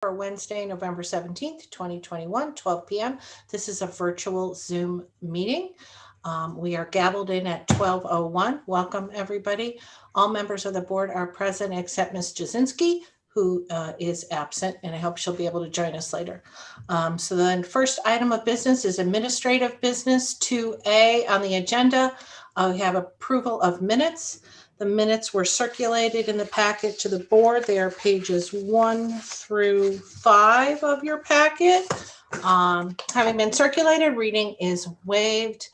For Wednesday, November 17th, 2021, 12 p.m. This is a virtual Zoom meeting. We are gaveled in at 12:01. Welcome, everybody. All members of the board are present except Ms. Jasinski, who is absent, and I hope she'll be able to join us later. So then first item of business is administrative business 2A on the agenda. We have approval of minutes. The minutes were circulated in the packet to the board. They are pages 1 through 5 of your packet. Having been circulated, reading is waived.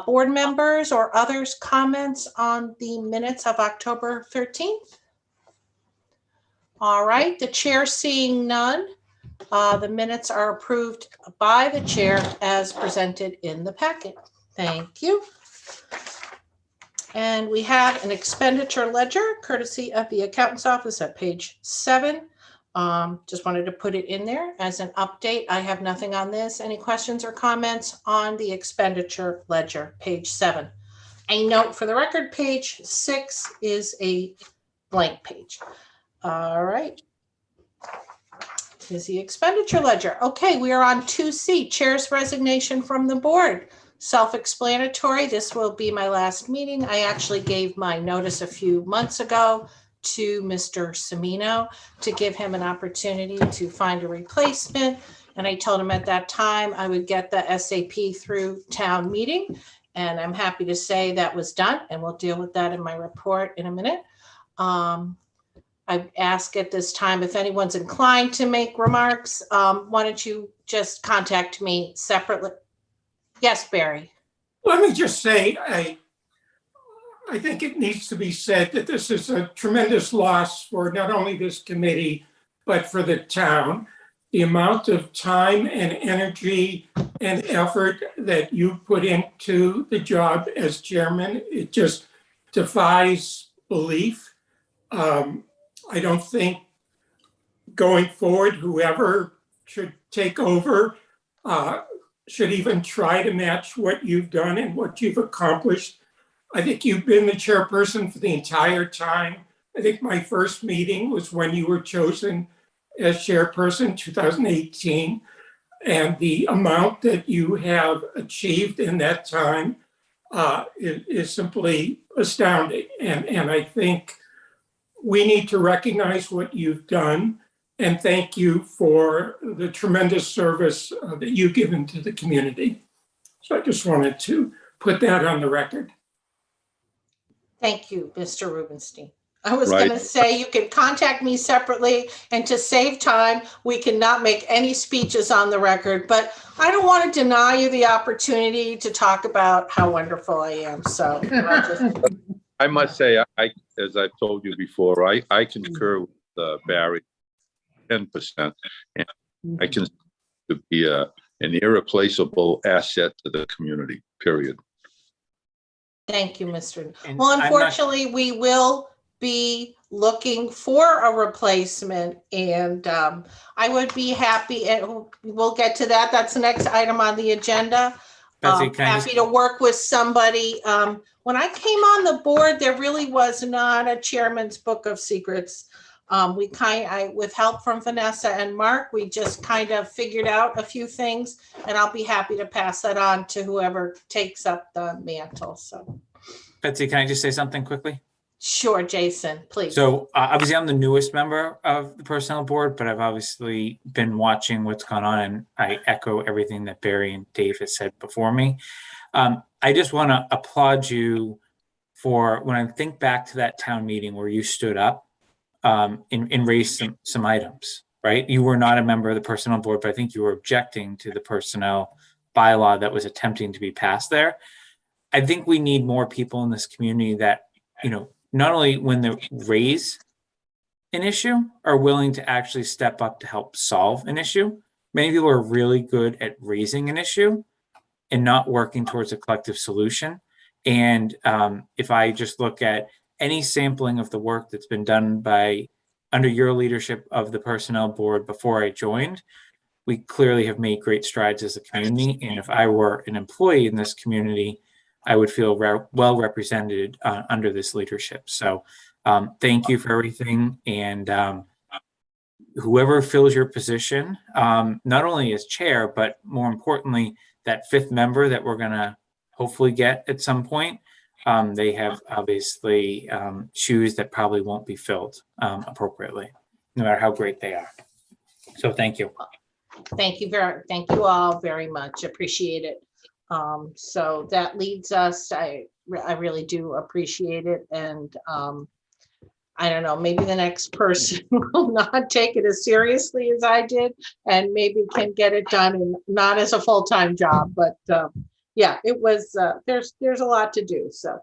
Board members or others comments on the minutes of October 13th? All right, the chair seeing none. The minutes are approved by the chair as presented in the packet. Thank you. And we have an expenditure ledger courtesy of the accountant's office at page 7. Just wanted to put it in there as an update. I have nothing on this. Any questions or comments on the expenditure ledger, page 7? A note for the record, page 6 is a blank page. All right. Is the expenditure ledger. Okay, we are on 2C, chair's resignation from the board. Self-explanatory. This will be my last meeting. I actually gave my notice a few months ago to Mr. Semino to give him an opportunity to find a replacement. And I told him at that time I would get the SAP through town meeting. And I'm happy to say that was done. And we'll deal with that in my report in a minute. I ask at this time if anyone's inclined to make remarks. Why don't you just contact me separately? Yes, Barry. Let me just say, I think it needs to be said that this is a tremendous loss for not only this committee, but for the town. The amount of time and energy and effort that you put into the job as chairman, it just defies belief. I don't think going forward, whoever should take over should even try to match what you've done and what you've accomplished. I think you've been the chairperson for the entire time. I think my first meeting was when you were chosen as chairperson, 2018. And the amount that you have achieved in that time is simply astounding. And I think we need to recognize what you've done and thank you for the tremendous service that you've given to the community. So I just wanted to put that on the record. Thank you, Mr. Rubenstein. I was going to say you can contact me separately, and to save time, we cannot make any speeches on the record, but I don't want to deny you the opportunity to talk about how wonderful I am. So I must say, as I've told you before, I concur with Barry 10%, and I consider to be an irreplaceable asset to the community, period. Thank you, Mr. Well, unfortunately, we will be looking for a replacement, and I would be happy, and we'll get to that. That's the next item on the agenda. Happy to work with somebody. When I came on the board, there really was not a chairman's book of secrets. With help from Vanessa and Mark, we just kind of figured out a few things, and I'll be happy to pass that on to whoever takes up the mantle. So, Betsy, can I just say something quickly? Sure, Jason, please. So obviously I'm the newest member of the personnel board, but I've obviously been watching what's gone on, and I echo everything that Barry and Dave has said before me. I just want to applaud you for when I think back to that town meeting where you stood up and raised some items, right? You were not a member of the personnel board, but I think you were objecting to the personnel bylaw that was attempting to be passed there. I think we need more people in this community that, not only when they raise an issue are willing to actually step up to help solve an issue. Many people are really good at raising an issue and not working towards a collective solution. And if I just look at any sampling of the work that's been done under your leadership of the personnel board before I joined, we clearly have made great strides as a community. And if I were an employee in this community, I would feel well represented under this leadership. So thank you for everything. And whoever fills your position, not only as chair, but more importantly, that fifth member that we're going to hopefully get at some point, they have obviously shoes that probably won't be filled appropriately, no matter how great they are. So thank you. Thank you all very much. Appreciate it. So that leads us, I really do appreciate it. And I don't know, maybe the next person will not take it as seriously as I did and maybe can get it done and not as a full-time job, but yeah, it was, there's a lot to do. So,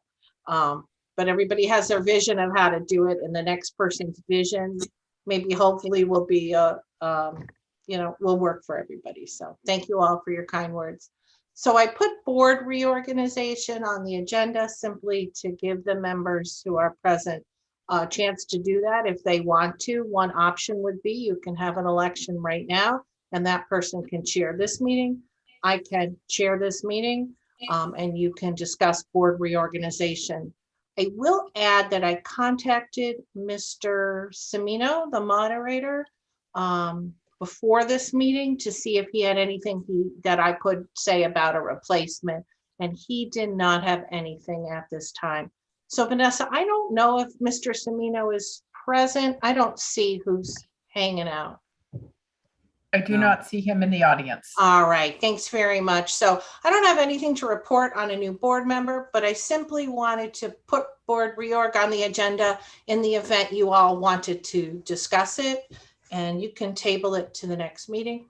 but everybody has their vision of how to do it, and the next person's vision maybe hopefully will be, will work for everybody. So thank you all for your kind words. So I put board reorganization on the agenda simply to give the members who are present a chance to do that if they want to. One option would be you can have an election right now and that person can chair this meeting. I can chair this meeting and you can discuss board reorganization. I will add that I contacted Mr. Semino, the moderator, before this meeting to see if he had anything that I could say about a replacement, and he did not have anything at this time. So Vanessa, I don't know if Mr. Semino is present. I don't see who's hanging out. I do not see him in the audience. All right, thanks very much. So I don't have anything to report on a new board member, but I simply wanted to put board reorg on the agenda in the event you all wanted to discuss it, and you can table it to the next meeting.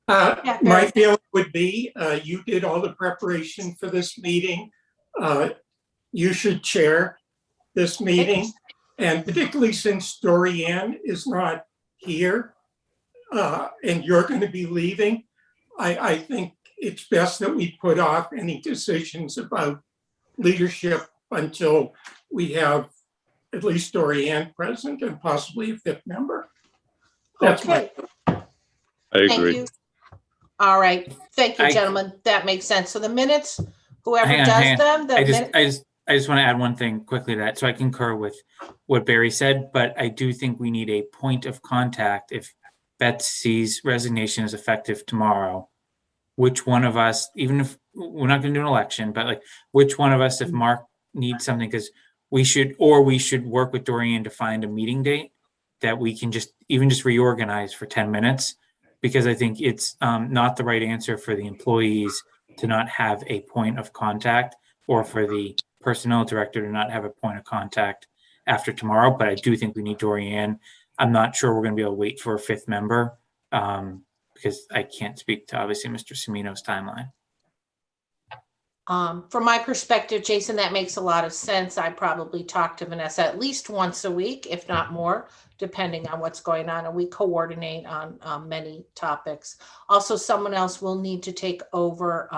My feeling would be you did all the preparation for this meeting. You should chair this meeting, and particularly since Dorianne is not here and you're going to be leaving, I think it's best that we put off any decisions about leadership until we have at least Dorianne present and possibly a fifth member. That's okay. I Thank agree. you. All right, thank you, I- gentlemen. That makes sense. So the minutes, whoever Hang on, does hang them, I just want to add one thing quickly to that. So I concur with what Barry said, but I do think we need a point of contact. If Betsy's resignation is effective tomorrow, which one of us, even if we're not going to do an election, but like which one of us, if Mark needs something, because we should work with Dorian to find a meeting date that we can just reorganize for 10 minutes, because I think it's not the right answer for the employees to not have a point of contact, or for the personnel director to not have a point of contact after tomorrow. But I do think we need Dorian. I'm not sure we're going to be able to wait for a fifth member because I can't speak to obviously Mr. Semino's timeline. from my perspective, Jason, that makes a lot of sense. I probably talk to Vanessa at least once a week, if not more, depending on what's going on, and we coordinate on many topics. Also, someone else will need to take over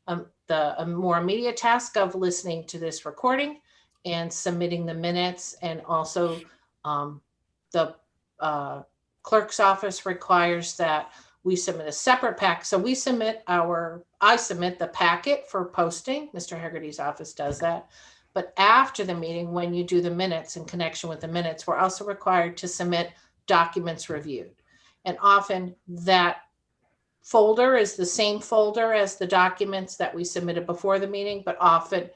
the more immediate task of listening to this recording and submitting the minutes, and also the clerk's office requires that we submit a separate pack. So I submit the packet for posting. Mr. Hegarty's office does that. But after the meeting, when you do the minutes, in connection with the minutes, we're also required to submit documents reviewed. And often that folder is the same folder as the documents that we submitted before the meeting, but often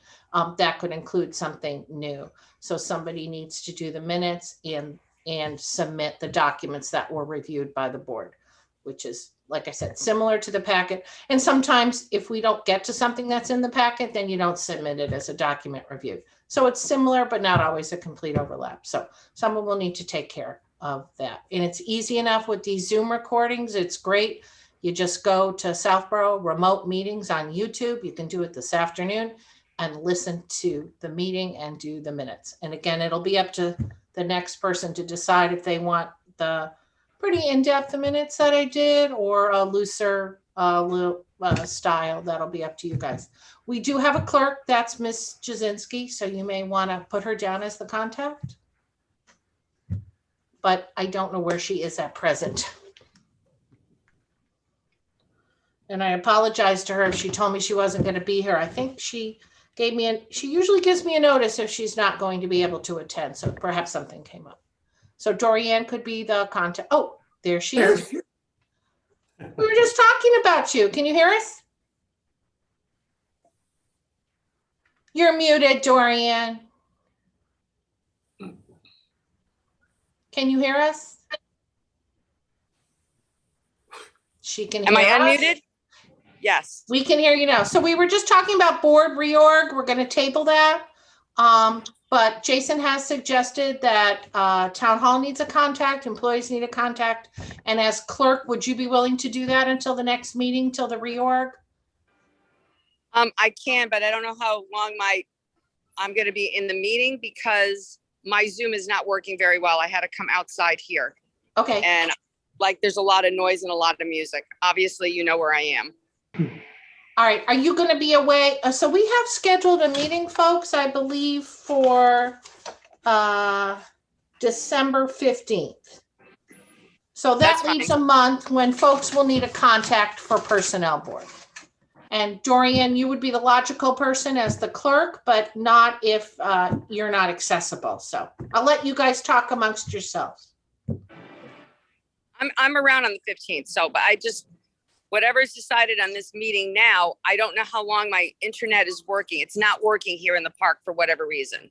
that could include something new. So somebody needs to do the minutes and submit the documents that were reviewed by the board, which is, like I said, similar to the packet. And sometimes if we don't get to something that's in the packet, then you don't submit it as a document review. So it's similar, but not always a complete overlap. So someone will need to take care of that. And it's easy enough with these Zoom recordings. It's great. You just go to Southborough remote meetings on YouTube. You can do it this afternoon and listen to the meeting and do the minutes. And again, it'll be up to the next person to decide if they want the pretty in-depth minutes that I did or a looser style. That'll be up to you guys. We do have a clerk. That's Miss Jasinski. So you may want to put her down as the contact. But I don't know where she is at present. And I apologize to her if she told me she wasn't going to be here. I think she gave me she usually gives me a notice if she's not going to be able to attend. So perhaps something came up. So Dorianne could be the contact. Oh, there she is. There's- We were just talking about you. Can you hear us? You're muted, Dorianne. Can you hear us? She can Am I hear us. unmuted? Yes. We can hear you now. So we were just talking about board reorg. We're going to table that. But Jason has suggested that town hall needs a contact, employees need a contact. And as clerk, would you be willing to do that until the next meeting, till the reorg? I can, but I don't know how long I'm going to be in the meeting because my Zoom is not working very well. I had to come outside here Okay, and there's a lot of noise and a lot of music. Obviously, you know where I am. all right. Are you going to be away? So we have scheduled a meeting, folks, I believe for December 15th. So that That's leaves fine. a month when folks will need a contact for personnel board. And Dorian, you would be the logical person as the clerk, but not if you're not accessible. So I'll let you guys talk amongst yourselves. I'm around on the 15th. So, but whatever's decided on this meeting now, I don't know how long my internet is working. It's not working here in the park for whatever reason.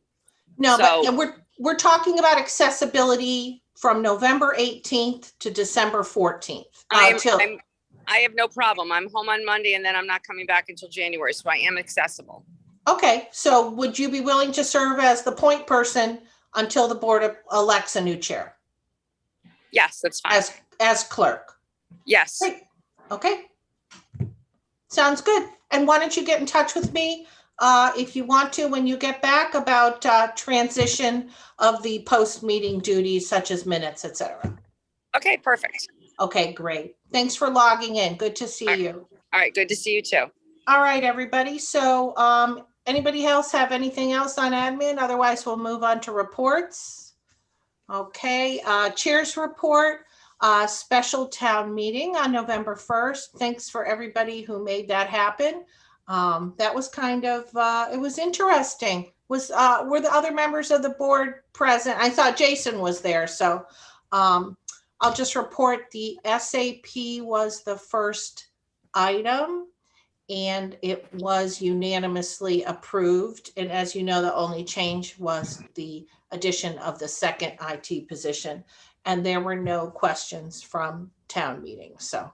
No, So- but we're talking about accessibility from November 18th to December 14th. I have no problem. I'm home on Monday and then I'm not coming back until January. So I am accessible. Okay, so would you be willing to serve as the point person until the board elects a new chair Yes, that's fine. as clerk? Yes. Great. Okay. Sounds good. And why don't you get in touch with me if you want to when you get back about transition of the post-meeting duties such as minutes, et cetera. Okay, perfect. Okay, great. Thanks for logging in. Good to see you. All right. Good to see you too. All right, everybody. So anybody else have anything else on admin? Otherwise, we'll move on to reports. Okay, chair's report, special town meeting on November 1st. Thanks for everybody who made that happen. That was kind of, it was interesting. Were the other members of the board present? I thought Jason was there, so I'll just report the SAP was the first item and it was unanimously approved. And as you know, the only change was the addition of the second IT position. And there were no questions from town meeting. So,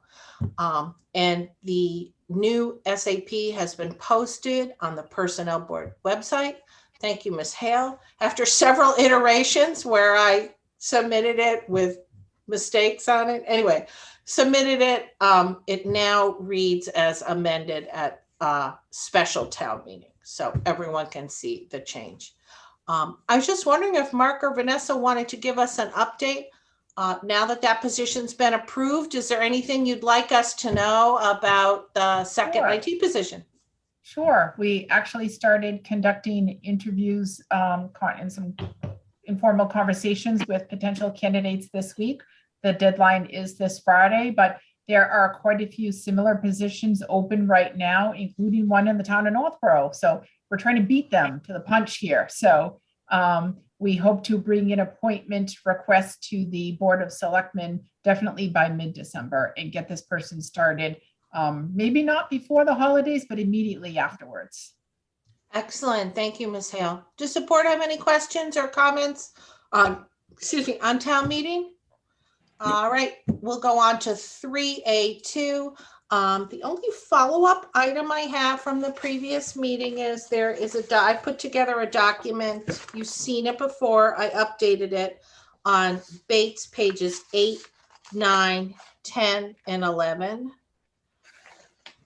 and the new SAP has been posted on the Personnel Board website. Thank you, Ms. Hale. After several iterations where I submitted it with mistakes on it. Anyway, submitted it. It now reads as amended at special town meeting. So everyone can see the change. I was just wondering if Mark or Vanessa wanted to give us an update. Now that that position's been approved, is there anything you'd like us to know about the second Sure. IT position? Sure. We actually started conducting interviews and some informal conversations with potential candidates this week. The deadline is this Friday, but there are quite a few similar positions open right now, including one in the town of Northborough. So we're trying to beat them to the punch here. So we hope to bring an appointment request to the Board of Selectmen definitely by mid-December and get this person started. Maybe not before the holidays, but immediately afterwards. Excellent. Thank you, Ms. Hale. Does the board have any questions or comments on, on town meeting? All right, we'll go on to 3A2. The only follow-up item I have from the previous meeting is there is I put together a document. You've seen it before. I updated it on Bates pages 8, 9, 10, and 11.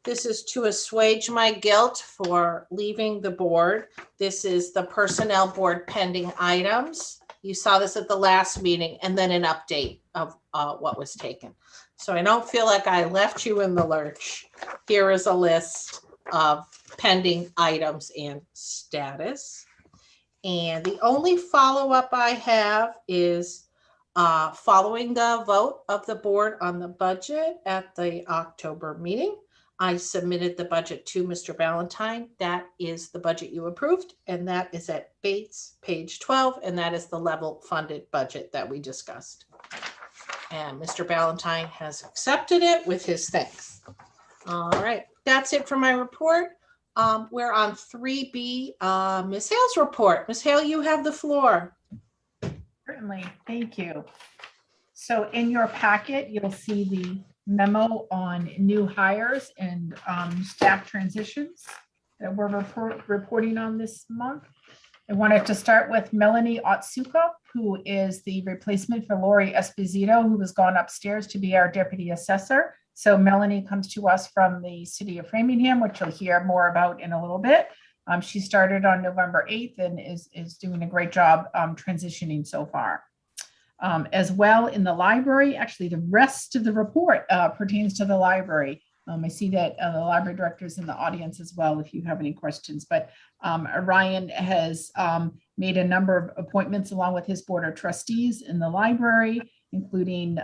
This is to assuage my guilt for leaving the board. This is the personnel board pending items. You saw this at the last meeting, and then an update of what was taken. So I don't feel like I left you in the lurch. Here is a list of pending items and status. And the only follow-up I have is following the vote of the board on the budget at the October meeting. I submitted the budget to Mr. Valentine. That is the budget you approved, and that is at Bates, page 12, and that is the level funded budget that we discussed. And Mr. Valentine has accepted it with his thanks. All right, that's it for my report. We're on 3B, Ms. Hale's report. Ms. Hale, you have the floor. Certainly, thank you. So in your packet, you'll see the memo on new hires and staff transitions that we're reporting on this month. I wanted to start with Melanie Otsuka, who is the replacement for Lori Esposito, who has gone upstairs to be our deputy assessor. So Melanie comes to us from the city of Framingham, which you'll hear more about in a little bit. She started on November 8th and is doing a great job transitioning so far. As well in the library, actually the rest of the report pertains to the library. I see that the library director is in the audience as well if you have any questions, but Ryan has made a number of appointments along with his board of trustees in the library, including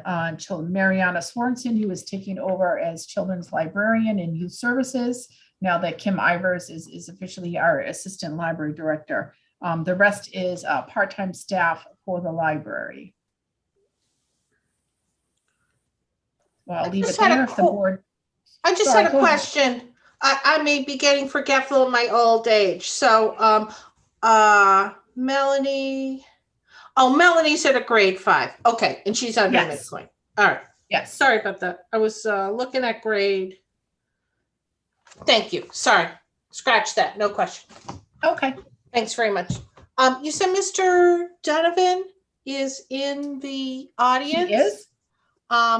Mariana Swanson, who is taking over as children's librarian and youth services, now that Kim Ivers is officially our assistant library director. The rest is part-time staff for the library. Well, I'll leave it there if the board. I just Sorry, had a go ahead. question. I may be getting forgetful in my old age. So Melanie, Melanie's at a grade 5. Okay, and she's under Yes. midpoint. All right. Yes. Sorry about that. I was looking at grade. Thank you. Sorry. Scratch that. No question. Okay. Thanks very much. You said Mr. Donovan is in the audience? He is.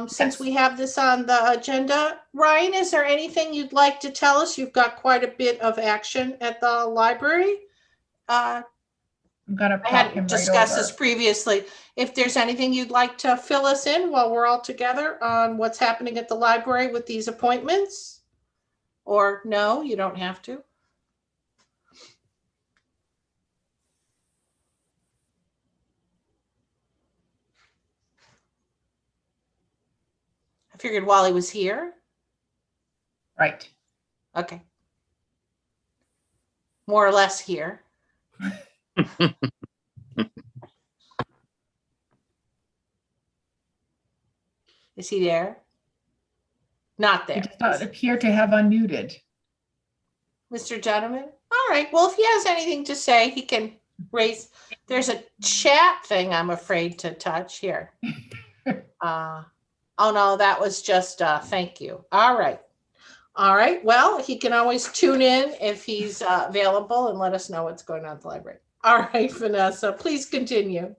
Since Yes. we have this on the agenda, Ryan, is there anything you'd like to tell us? You've got quite a bit of action at the library. I'm gonna I pop him hadn't right discussed over. this previously. If there's anything you'd like to fill us in while we're all together on what's happening at the library with these appointments? Or no, you don't have to. I figured while he was here. Right. Okay. More or less here. Is he there? Not He there. does not appear to have unmuted. Mr. Gentleman? All right. Well, if he has anything to say, he can raise. There's a chat thing I'm afraid to touch here. Oh, no, that was just thank you. All right. All right. Well, he can always tune in if he's available and let us know what's going on at the library. All right, Vanessa, please continue.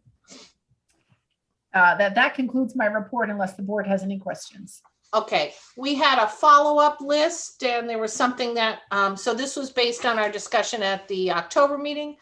That concludes my report unless the board has any questions. Okay, we had a follow-up list and there was something that, so this was based on our discussion at the October meeting.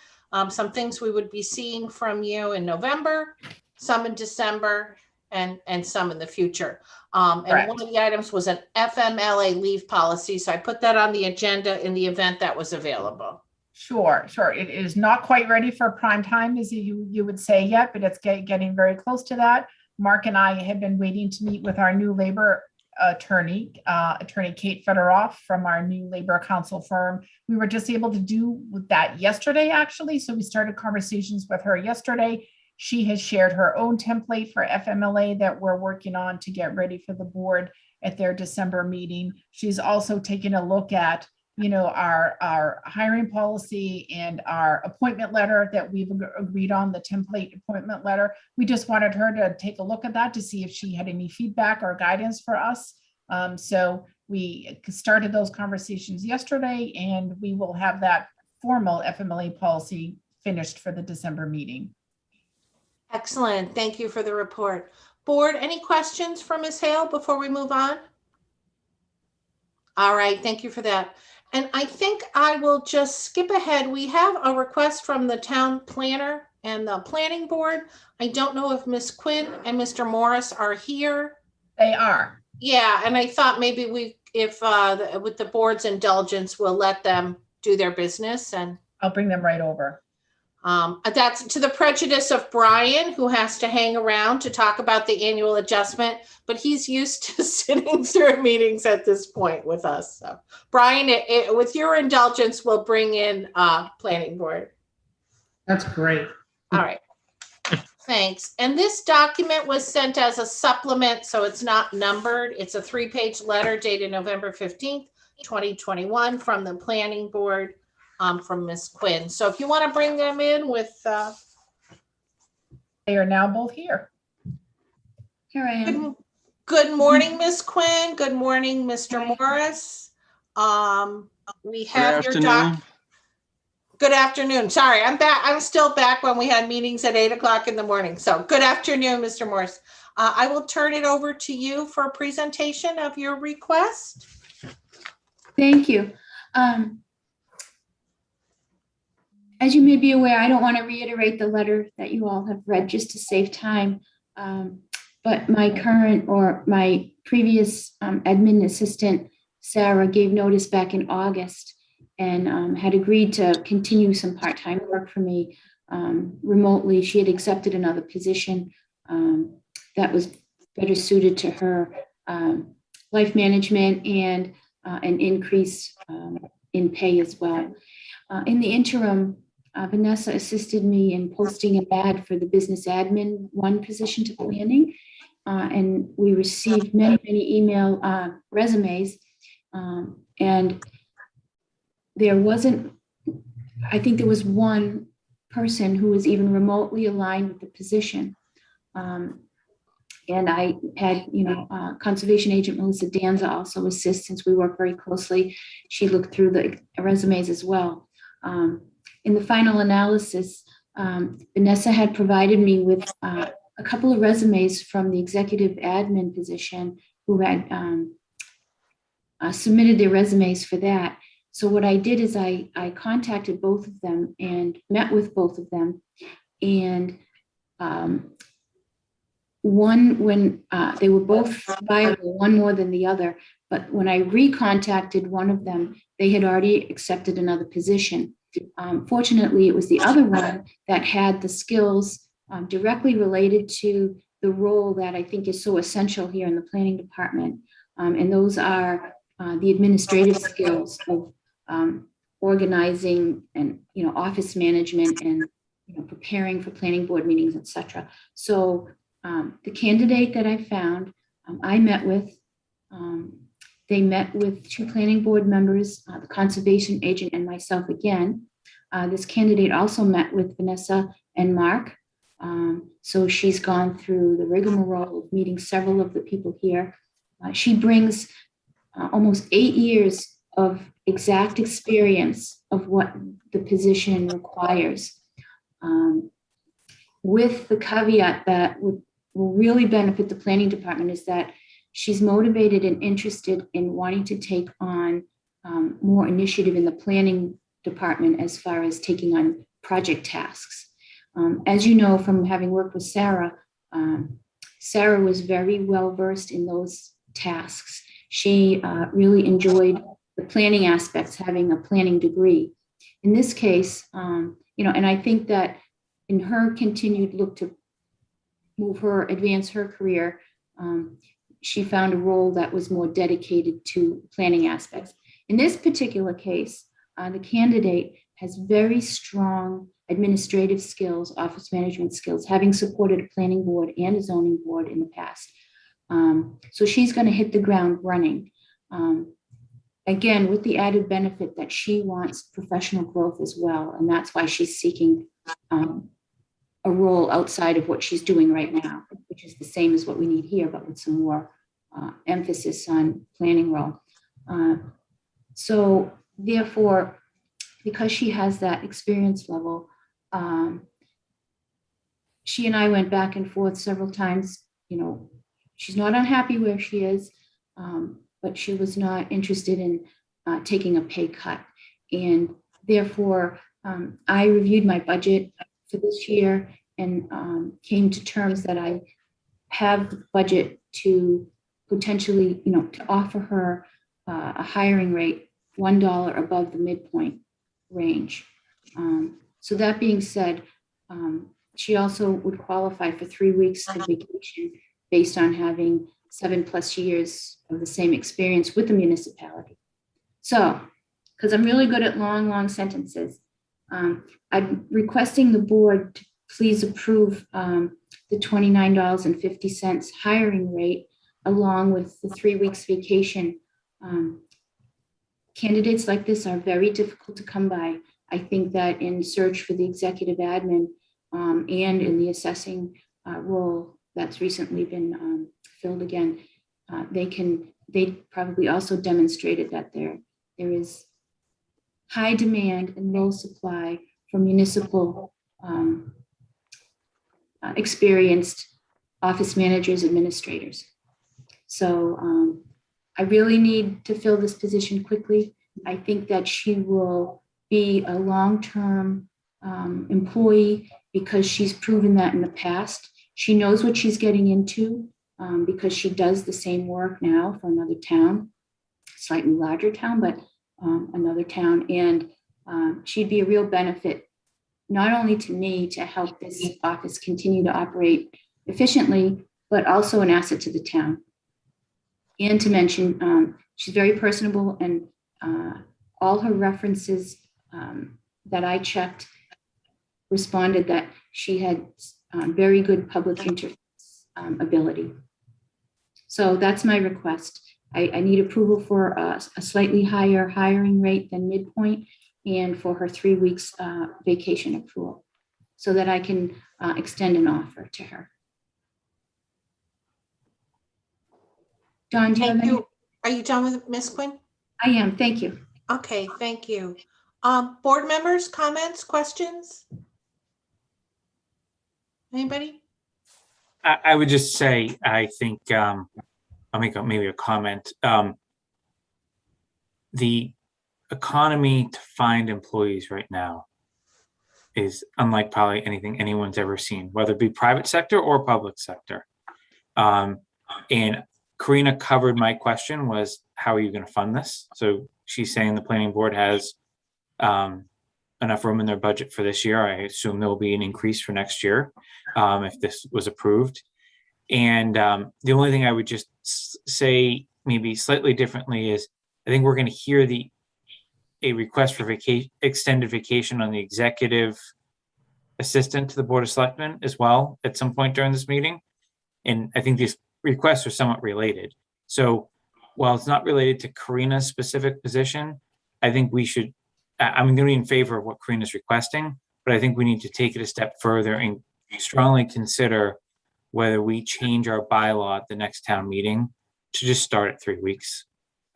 Some things we would be seeing from you in November, some in December, and some in the future. And Correct. one of the items was an FMLA leave policy. So I put that on the agenda in the event that was available. Sure. It is not quite ready for prime time, as you would say yet, but it's getting very close to that. Mark and I have been waiting to meet with our new labor attorney, Attorney Kate Federoff from our new labor council firm. We were just able to do that yesterday, actually. So we started conversations with her yesterday. She has shared her own template for FMLA that we're working on to get ready for the board at their December meeting. She's also taken a look at, our hiring policy and our appointment letter that we've agreed on, the template appointment letter. We just wanted her to take a look at that to see if she had any feedback or guidance for us. So we started those conversations yesterday, and we will have that formal FMLA policy finished for the December meeting. Excellent. Thank you for the report. Board, any questions for Ms. Hale before we move on? All right, thank you for that. And I think I will just skip ahead. We have a request from the town planner and the planning board. I don't know if Ms. Quinn and Mr. Morris are here. They are. Yeah, and I thought maybe with the board's indulgence, we'll let them do their business. And I'll bring them right over. That's to the prejudice of Brian, who has to hang around to talk about the annual adjustment, but he's used to sitting through meetings at this point with us. So Brian, with your indulgence, we'll bring in planning board. That's great. All right. Thanks. And this document was sent as a supplement, so it's not numbered. It's a 3-page letter dated November 15th, 2021 from the planning board, from Ms. Quinn. So if you want to bring them in with, They are now both here. Here I am. good morning, Ms. Quinn. Good morning, Mr. Morris. We have your doc. Good afternoon. Sorry, I'm back. I'm still back when we had meetings at 8 o'clock in the morning. So good afternoon, Mr. Morris. I will turn it over to you for a presentation of your request. Thank you. As you may be aware, I don't want to reiterate the letter that you all have read just to save time. But my current or my previous admin assistant, Sarah, gave notice back in August and had agreed to continue some part-time work for me remotely. She had accepted another position that was better suited to her life management and an increase in pay as well. In the interim, Vanessa assisted me in posting an ad for the business admin 1 position to planning. And we received many email resumes. And there wasn't, I think there was 1 person who was even remotely aligned with the position. And I had, Conservation Agent Melissa Danza also assist since we work very closely. She looked through the resumes as well. In the final analysis, Vanessa had provided me with a couple of resumes from the executive admin position who had submitted their resumes for that. So what I did is I contacted both of them and met with both of them. And one, when they were both viable, one more than the other, but when I recontacted one of them, they had already accepted another position. Fortunately, it was the other one that had the skills directly related to the role that I think is so essential here in the planning department. And those are the administrative skills of organizing and, office management and, preparing for planning board meetings, etc. So the candidate that I found, I met with, they met with 2 planning board members, the conservation agent and myself again. This candidate also met with Vanessa and Mark. So she's gone through the rigmarole of meeting several of the people here. She brings almost 8 years of exact experience of what the position requires, with the caveat that will really benefit the planning department is that she's motivated and interested in wanting to take on more initiative in the planning department as far as taking on project tasks. As you know, from having worked with Sarah, Sarah was very well versed in those tasks. She really enjoyed the planning aspects, having a planning degree. In this case, and I think that in her continued look to advance her career, she found a role that was more dedicated to planning aspects. In this particular case, the candidate has very strong administrative skills, office management skills, having supported a planning board and a zoning board in the past. So she's going to hit the ground running. Again, with the added benefit that she wants professional growth as well. And that's why she's seeking a role outside of what she's doing right now, which is the same as what we need here, but with some more emphasis on planning role. So therefore, because she has that experience level, she and I went back and forth several times. She's not unhappy where she is, but she was not interested in taking a pay cut. And therefore, I reviewed my budget for this year and came to terms that I have the budget to potentially, to offer her a hiring rate $1 above the midpoint range. So that being said, she also would qualify for 3 weeks of vacation based on having 7+ years of the same experience with the municipality. So, because I'm really good at long sentences, I'm requesting the board to please approve the $29.50 hiring rate along with the 3 weeks vacation. Candidates like this are very difficult to come by. I think that in search for the executive admin and in the assessing role that's recently been filled again, they probably also demonstrated that there is high demand and low supply for municipal experienced office managers, administrators. So I really need to fill this position quickly. I think that she will be a long-term employee because she's proven that in the past. She knows what she's getting into because she does the same work now for another town, slightly larger town, but another town. And she'd be a real benefit, not only to me to help this office continue to operate efficiently, but also an asset to the town. And to mention, she's very personable, and all her references that I checked responded that she had very good public interface ability. So that's my request. I need approval for a slightly higher hiring rate than midpoint and for her 3 weeks vacation accrual so that I can extend an offer to her. Don, do you have Thank any? you. Are you done with Ms. Quinn? I am, thank you. Okay, thank you. Board members, comments, questions? Anybody? I would just say, I think, I'll make maybe a comment. The economy to find employees right now is unlike probably anything anyone's ever seen, whether it be private sector or public sector. And Karina covered my question was, how are you going to fund this? So she's saying the planning board has enough room in their budget for this year. I assume there will be an increase for next year if this was approved. And the only thing I would just say maybe slightly differently is I think we're going to hear a request for extended vacation on the executive assistant to the Board of Selectmen as well at some point during this meeting. And I think these requests are somewhat related. So while it's not related to Karina's specific position, I think we should, I'm going to be in favor of what Karina's requesting, but I think we need to take it a step further and strongly consider whether we change our bylaw at the next town meeting to just start at 3 weeks,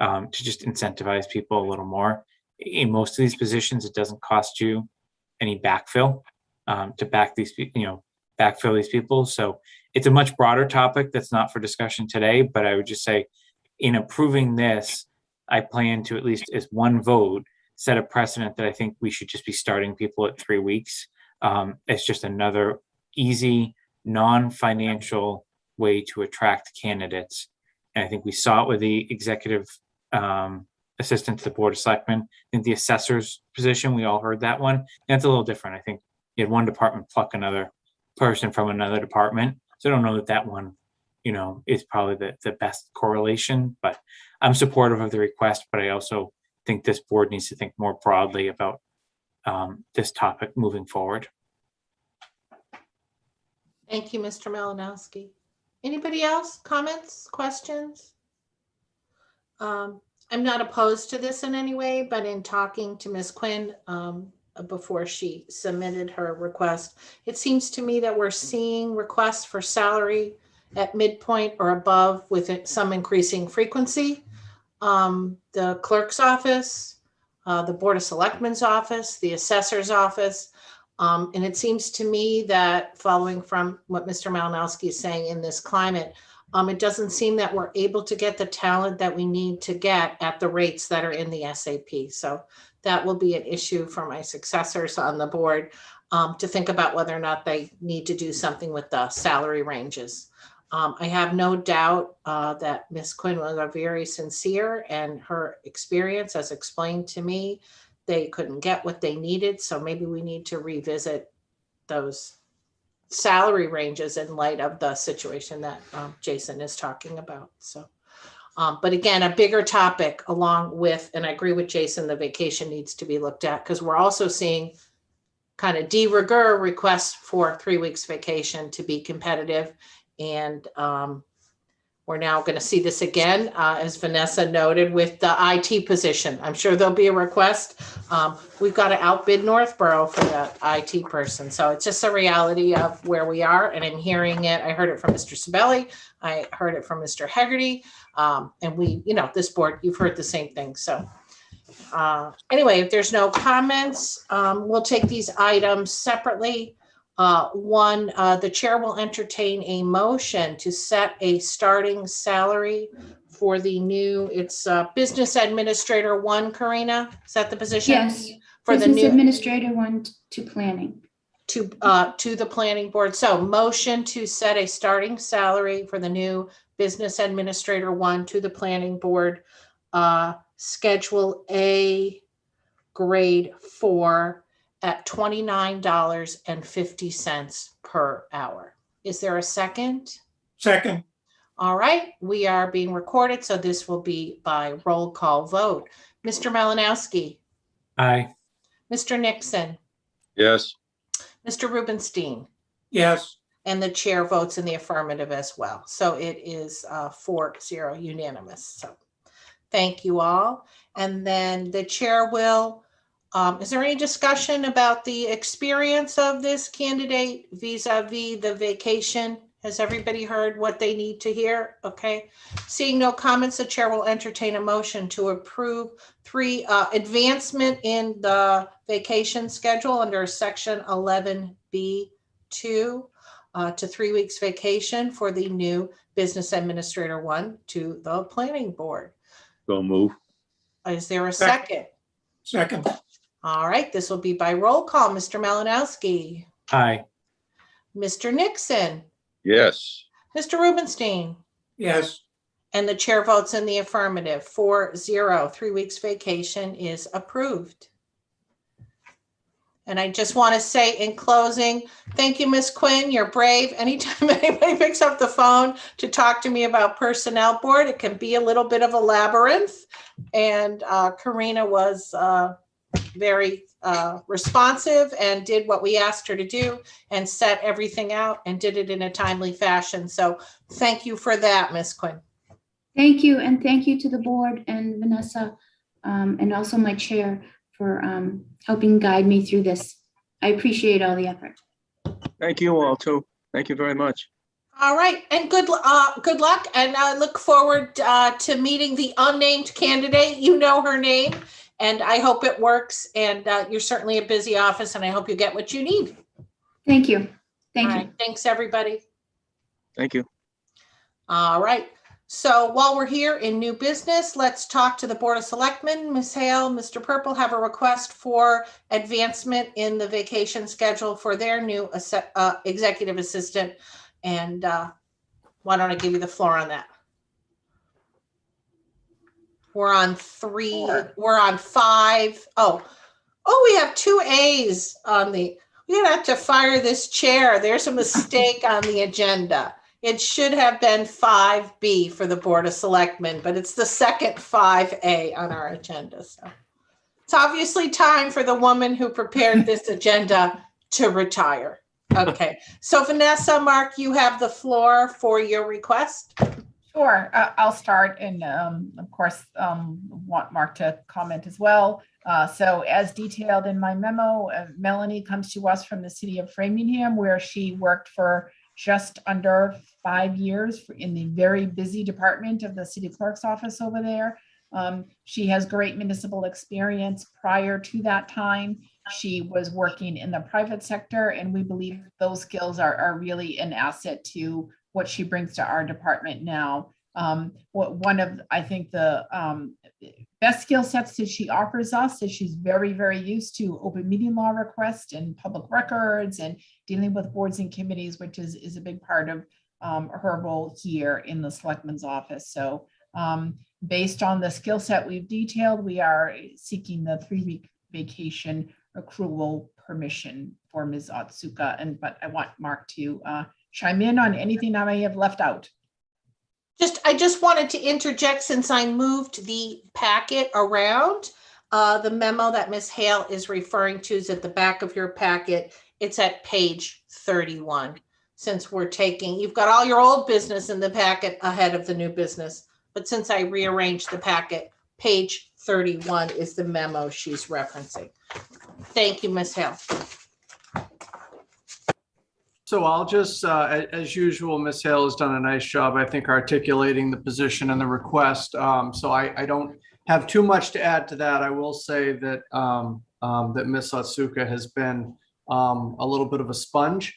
to just incentivize people a little more. In most of these positions, it doesn't cost you any backfill to backfill these people. So it's a much broader topic that's not for discussion today, but I would just say in approving this, I plan to at least as one vote set a precedent that I think we should just be starting people at 3 weeks. It's just another easy, non-financial way to attract candidates. And I think we saw it with the executive assistant to the Board of Selectmen. I think the assessor's position, we all heard that one. That's a little different. I think you had one department pluck another person from another department. So I don't know that that one, is probably the best correlation, but I'm supportive of the request, but I also think this board needs to think more broadly about this topic moving forward. Thank you, Mr. Malinowski. Anybody else? Comments, questions? I'm not opposed to this in any way, but in talking to Ms. Quinn before she submitted her request, it seems to me that we're seeing requests for salary at midpoint or above with some increasing frequency. The clerk's office, the Board of Selectmen's office, the assessor's office. And it seems to me that following from what Mr. Malinowski is saying in this climate, it doesn't seem that we're able to get the talent that we need to get at the rates that are in the SAP. So that will be an issue for my successors on the board to think about whether or not they need to do something with the salary ranges. I have no doubt that Ms. Quinn was very sincere, and her experience as explained to me they couldn't get what they needed. So maybe we need to revisit those salary ranges in light of the situation that Jason is talking about. So, but again, a bigger topic along with, and I agree with Jason, the vacation needs to be looked at because we're also seeing kind of de rigueur requests for 3 weeks vacation to be competitive. And we're now going to see this again, as Vanessa noted, with the IT position. I'm sure there'll be a request. We've got to outbid Northborough for that IT person. So it's just a reality of where we are. And I'm hearing it. I heard it from Mr. Sabelli. I heard it from Mr. Hegarty. And we, this board, you've heard the same thing. So anyway, if there's no comments, we'll take these items separately. One, the chair will entertain a motion to set a starting salary for the new, it's Business Administrator 1, Karina, is that the position? Yes, For the Business new, Administrator 1 to planning. to the planning board. So motion to set a starting salary for the new Business Administrator 1 to the planning board, Schedule A, grade 4, at $29.50 per hour. Is there a second? Second, All right, we are being recorded, so this will be by roll call vote. Mr. Malinowski, Aye. Mr. Nixon, Yes, Mr. Rubenstein, yes, and the chair votes in the affirmative as well. So it is 4-0 unanimous. So thank you all. And then the chair will, is there any discussion about the experience of this candidate vis-a-vis the vacation? Has everybody heard what they need to hear? Okay. Seeing no comments, the chair will entertain a motion to approve advancement in the vacation schedule under section 11B2 to 3 weeks vacation for the new Business Administrator 1 to the planning board. so move. Is there a second? second, All right, this will be by roll call. Mr. Malinowski, Aye. Mr. Nixon, Yes, Mr. Rubenstein, yes, and the chair votes in the affirmative. 4-0, 3 weeks vacation is approved. And I just want to say in closing, thank you, Ms. Quinn. You're brave. Anytime anybody picks up the phone to talk to me about personnel board, it can be a little bit of a labyrinth. And Karina was very responsive and did what we asked her to do and set everything out and did it in a timely fashion. So thank you for that, Ms. Quinn. Thank you, and thank you to the board and Vanessa, and also my chair for helping guide me through this. I appreciate all the effort. Thank you all too. Thank you very much. All right, and good luck, and I look forward to meeting the unnamed candidate. You know her name, and I hope it works. And you're certainly a busy office, and I hope you get what you need. Thank you. Thank All you. right, thanks, everybody. Thank you. All right. So while we're here in new business, let's talk to the Board of Selectmen. Ms. Hale, Mr. Purple have a request for advancement in the vacation schedule for their new executive assistant. And why don't I give you the floor on that? We're on 3, we're on 5. Oh, we have 2 A's on the, we're gonna have to fire this chair. There's a mistake on the agenda. It should have been 5B for the Board of Selectmen, but it's the second 5A on our agenda. So it's obviously time for the woman who prepared this agenda to retire. Okay, so Vanessa, Mark, you have the floor for your request. Sure, I'll start and of course want Mark to comment as well. So as detailed in my memo, Melanie comes to us from the city of Framingham, where she worked for just under 5 years in the very busy department of the city clerk's office over there. She has great municipal experience. Prior to that time, she was working in the private sector, and we believe those skills are really an asset to what she brings to our department now. One of, I think, the best skill sets that she offers us is she's very, very used to open meeting law requests and public records and dealing with boards and committees, which is a big part of her role here in the selectman's office. So based on the skill set we've detailed, we are seeking the 3 week vacation accrual permission for Ms. Otsuka. But I want Mark to chime in on anything that I may have left out. I just wanted to interject, since I moved the packet around. The memo that Ms. Hale is referring to is at the back of your packet. It's at page 31. Since you've got all your old business in the packet ahead of the new business. But since I rearranged the packet, page 31 is the memo she's referencing. Thank you, Ms. Hale. So I'll just, as usual, Ms. Hale has done a nice job, I think, articulating the position and the request. So I don't have too much to add to that. I will say that that Ms. Otsuka has been a little bit of a sponge.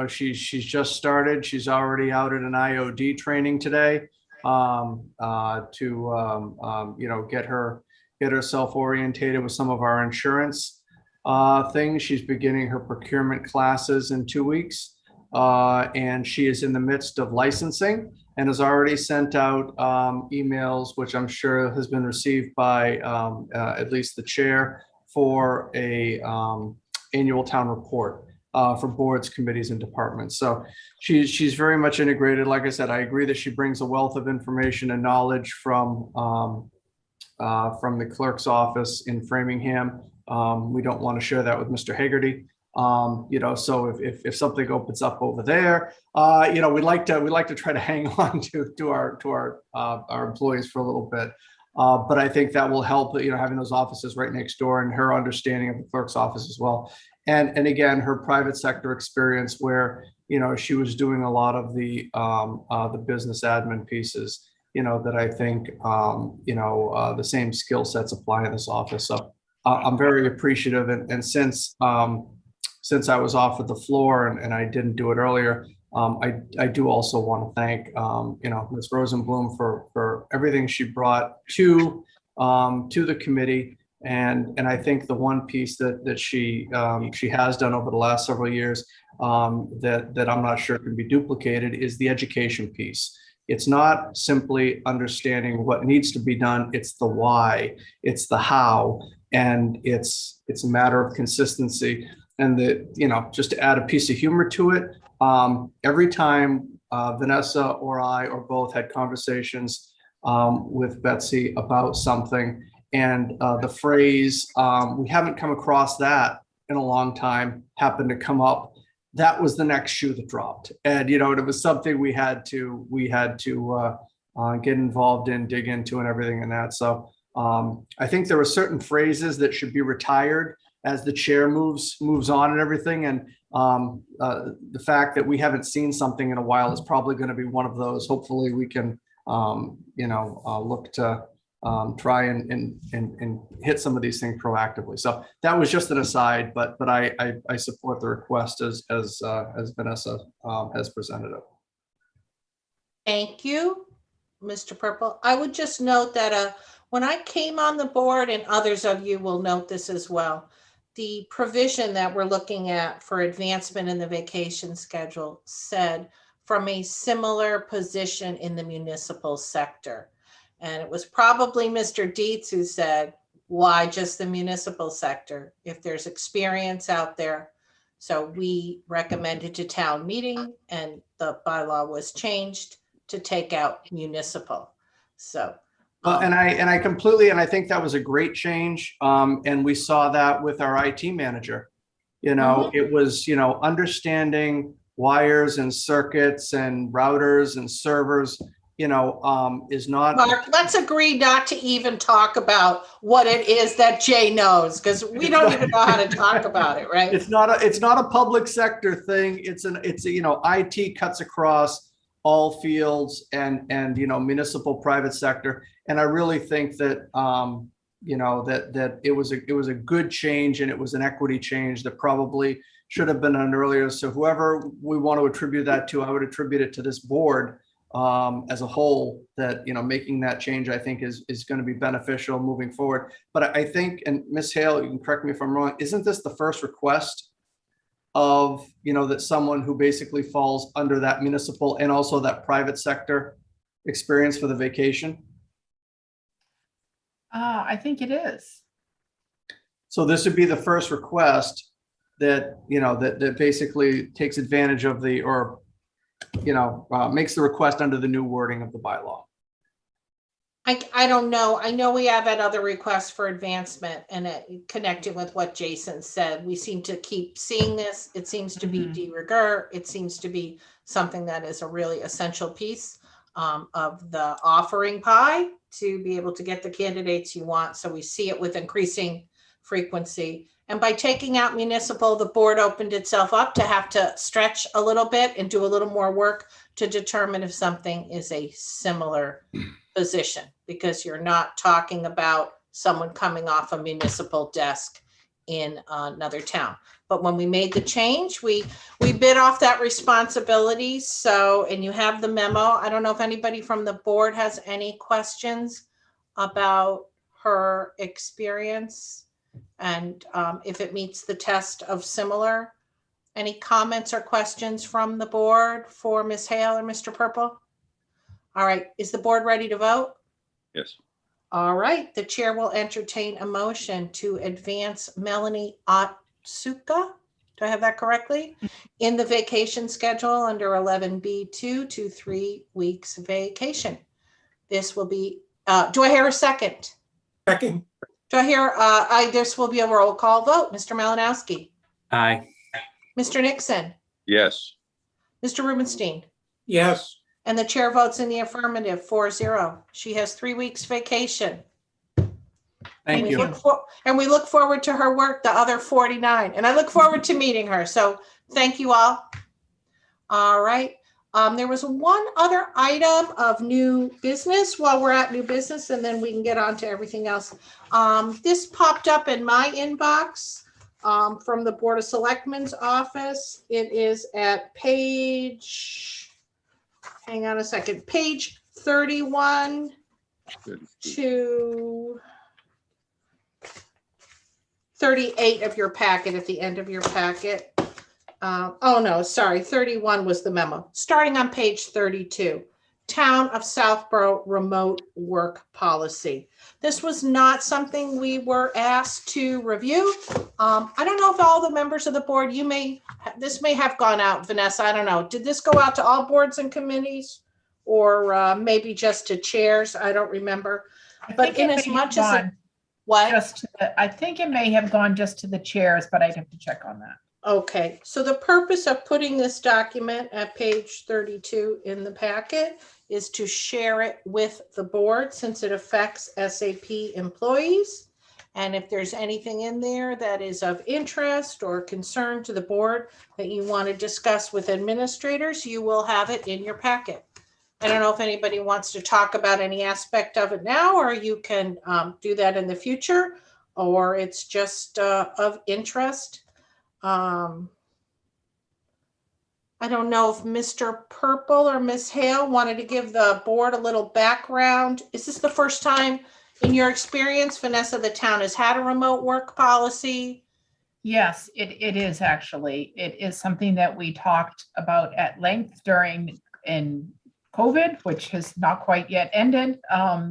She's just started. She's already out at an IOD training today to get herself orientated with some of our insurance things. She's beginning her procurement classes in 2 weeks, and she is in the midst of licensing and has already sent out emails, which I'm sure has been received by at least the chair, for a annual town report for boards, committees, and departments. So she's very much integrated. Like I said, I agree that she brings a wealth of information and knowledge from the clerk's office in Framingham. We don't want to share that with Mr. Hagerty. So if something opens up over there, we'd like to try to hang on to our employees for a little bit. But I think that will help, having those offices right next door, and her understanding of the clerk's office as well. And again, her private sector experience, where, she was doing a lot of the business admin pieces, that I think, the same skill sets apply in this office. So I'm very appreciative. And since I was off of the floor and I didn't do it earlier, I do also want to thank, Ms. Rosenblum for everything she brought to the committee. And I think the one piece that she has done over the last several years that I'm not sure can be duplicated is the education piece. It's not simply understanding what needs to be done. It's the why, it's the how, and it's a matter of consistency. And just to add a piece of humor to it, every time Vanessa or I or both had conversations with Betsy about something, and the phrase, we haven't come across that in a long time, happened to come up, that was the next shoe that dropped. And, it was something we had to get involved in, dig into, and everything in that. So I think there are certain phrases that should be retired as the chair moves on and everything. And the fact that we haven't seen something in a while is probably going to be one of those. Hopefully we can, look to try and hit some of these things proactively. So that was just an aside, but I support the request as Vanessa has presented it. Thank you, Mr. Purple. I would just note that when I came on the board, and others of you will note this as well, the provision that we're looking at for advancement in the vacation schedule said from a similar position in the municipal sector. And it was probably Mr. Dietz who said, why just the municipal sector if there's experience out there? So we recommended to town meeting, and the bylaw was changed to take out municipal. So and I think that was a great change. And we saw that with our IT manager. It was, understanding wires and circuits and routers and servers, is not. Mark, let's agree not to even talk about what it is that Jay knows, because we don't even know how to talk about it, right? It's not a public sector thing. It's IT cuts across all fields and municipal, private sector. And I really think that that it was a good change, and it was an equity change that probably should have been done earlier. So whoever we want to attribute that to, I would attribute it to this board as a whole, that making that change, I think is going to be beneficial moving forward. But I think, and Ms. Hale, you can correct me if I'm wrong, isn't this the first request of that someone who basically falls under that municipal and also that private sector experience for the vacation? I think it is. So this would be the first request that, that basically takes advantage of makes the request under the new wording of the bylaw. I don't know. I know we have had other requests for advancement, and connecting with what Jason said, we seem to keep seeing this. It seems to be de rigueur. It seems to be something that is a really essential piece of the offering pie to be able to get the candidates you want. So we see it with increasing frequency. And by taking out municipal, the board opened itself up to have to stretch a little bit and do a little more work to determine if something is a similar position, because you're not talking about someone coming off a municipal desk in another town. But when we made the change, we bit off that responsibility. So, and you have the memo. I don't know if anybody from the board has any questions about her experience and if it meets the test of similar. Any comments or questions from the board for Ms. Hale or Mr. Purple? All right, is the board ready to vote? Yes. All right, the chair will entertain a motion to advance Melanie Otsuka, do I have that correctly? In the vacation schedule under 11B2 to 3 weeks vacation. This will be, do I hear a second? Second, Do I hear, this will be a roll call vote. Mr. Malinowski, Aye. Mr. Nixon, Yes. Mr. Rubenstein, yes. and the chair votes in the affirmative 4-0. She has 3 weeks vacation. Thank We you. look forward to her work, the other 49, and I look forward to meeting her. So thank you all. All right. There was one other item of new business while we're at new business, and then we can get on to everything else. This popped up in my inbox from the Board of Selectmen's office. It is at page, hang on a second, page 31 to 38 of your packet, at the end of your packet. Oh no, sorry, 31 was the memo. Starting on page 32, Town of Southborough Remote Work Policy. This was not something we were asked to review. I don't know if all the members of the board, this may have gone out, Vanessa, I don't know. Did this go out to all boards and committees? Or maybe just to chairs? I don't remember. But in as much as it, what? I think it may have gone just to the chairs, but I'd have to check on that. Okay, so the purpose of putting this document at page 32 in the packet is to share it with the board since it affects SAP employees. And if there's anything in there that is of interest or concern to the board that you want to discuss with administrators, you will have it in your packet. I don't know if anybody wants to talk about any aspect of it now, or you can do that in the future, or it's just of interest. I don't know if Mr. Purple or Ms. Hale wanted to give the board a little background. Is this the first time in your experience, Vanessa, the town has had a remote work policy? Yes, it is actually. It is something that we talked about at length in COVID, which has not quite yet ended.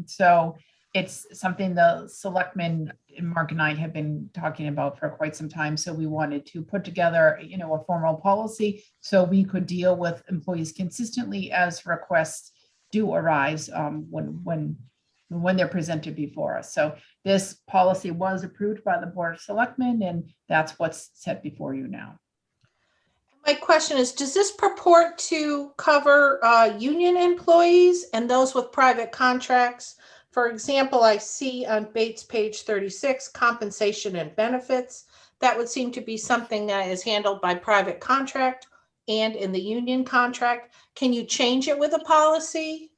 So it's something the selectmen, Mark and I, have been talking about for quite some time. So we wanted to put together, a formal policy so we could deal with employees consistently as requests do arise when they're presented before us. So this policy was approved by the Board of Selectmen, and that's what's set before you now. My question is, does this purport to cover union employees and those with private contracts? For example, I see on Bates page 36, compensation and benefits. That would seem to be something that is handled by private contract and in the union contract. Can you change it with a policy?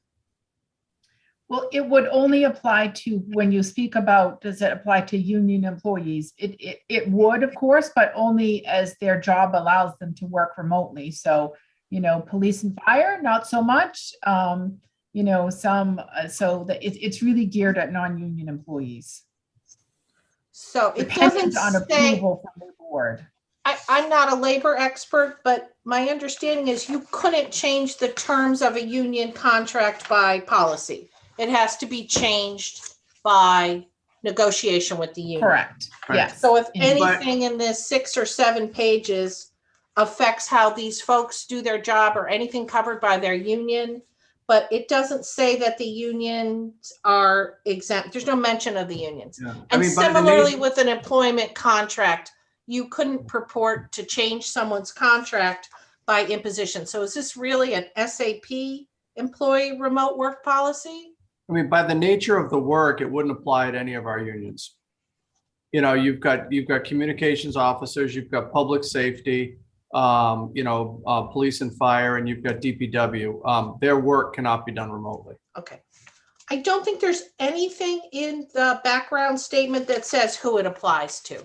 Well, it would only apply to, when you speak about, does it apply to union employees? It would, of course, but only as their job allows them to work remotely. So, police and fire, not so much. It's really geared at non-union employees. So it Dependent doesn't on say, approval from the board. I'm not a labor expert, but my understanding is you couldn't change the terms of a union contract by policy. It has to be changed by negotiation with the union. Correct. Right. Yes. So if Indeed. anything in this 6 or 7 pages affects how these folks do their job or anything covered by their union, but it doesn't say that the unions are exempt. There's no mention of the unions. Yeah. I And mean, by the similarly nature- with an employment contract, you couldn't purport to change someone's contract by imposition. So is this really an SAP employee remote work policy? I mean, by the nature of the work, it wouldn't apply to any of our unions. You know, you've got communications officers, you've got public safety, police and fire, and you've got DPW. Their work cannot be done remotely. Okay. I don't think there's anything in the background statement that says who it applies to.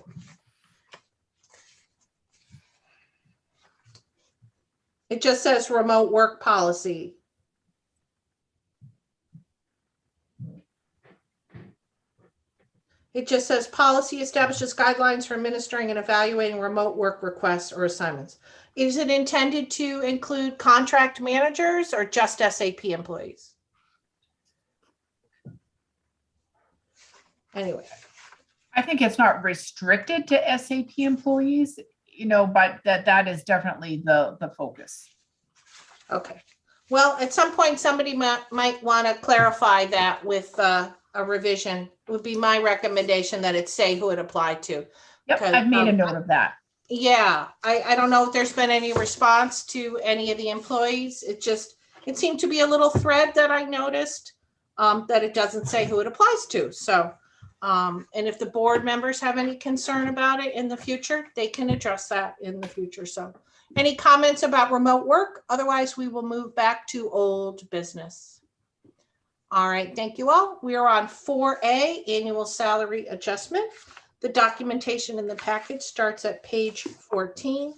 It just says remote work policy. It just says policy establishes guidelines for administering and evaluating remote work requests or assignments. Is it intended to include contract managers or just SAP employees? Anyway, I think it's not restricted to SAP employees, but that is definitely the focus. okay. Well, at some point, somebody might want to clarify that with a revision. Would be my recommendation that it say who it applied to. Yep, Because, I've made a note of that. Yeah, I don't know if there's been any response to any of the employees. It seemed to be a little thread that I noticed that it doesn't say who it applies to. So, and if the board members have any concern about it in the future, they can address that in the future. So any comments about remote work? Otherwise, we will move back to old business. All right, thank you all. We are on 4A, annual salary adjustment. The documentation in the package starts at page 14.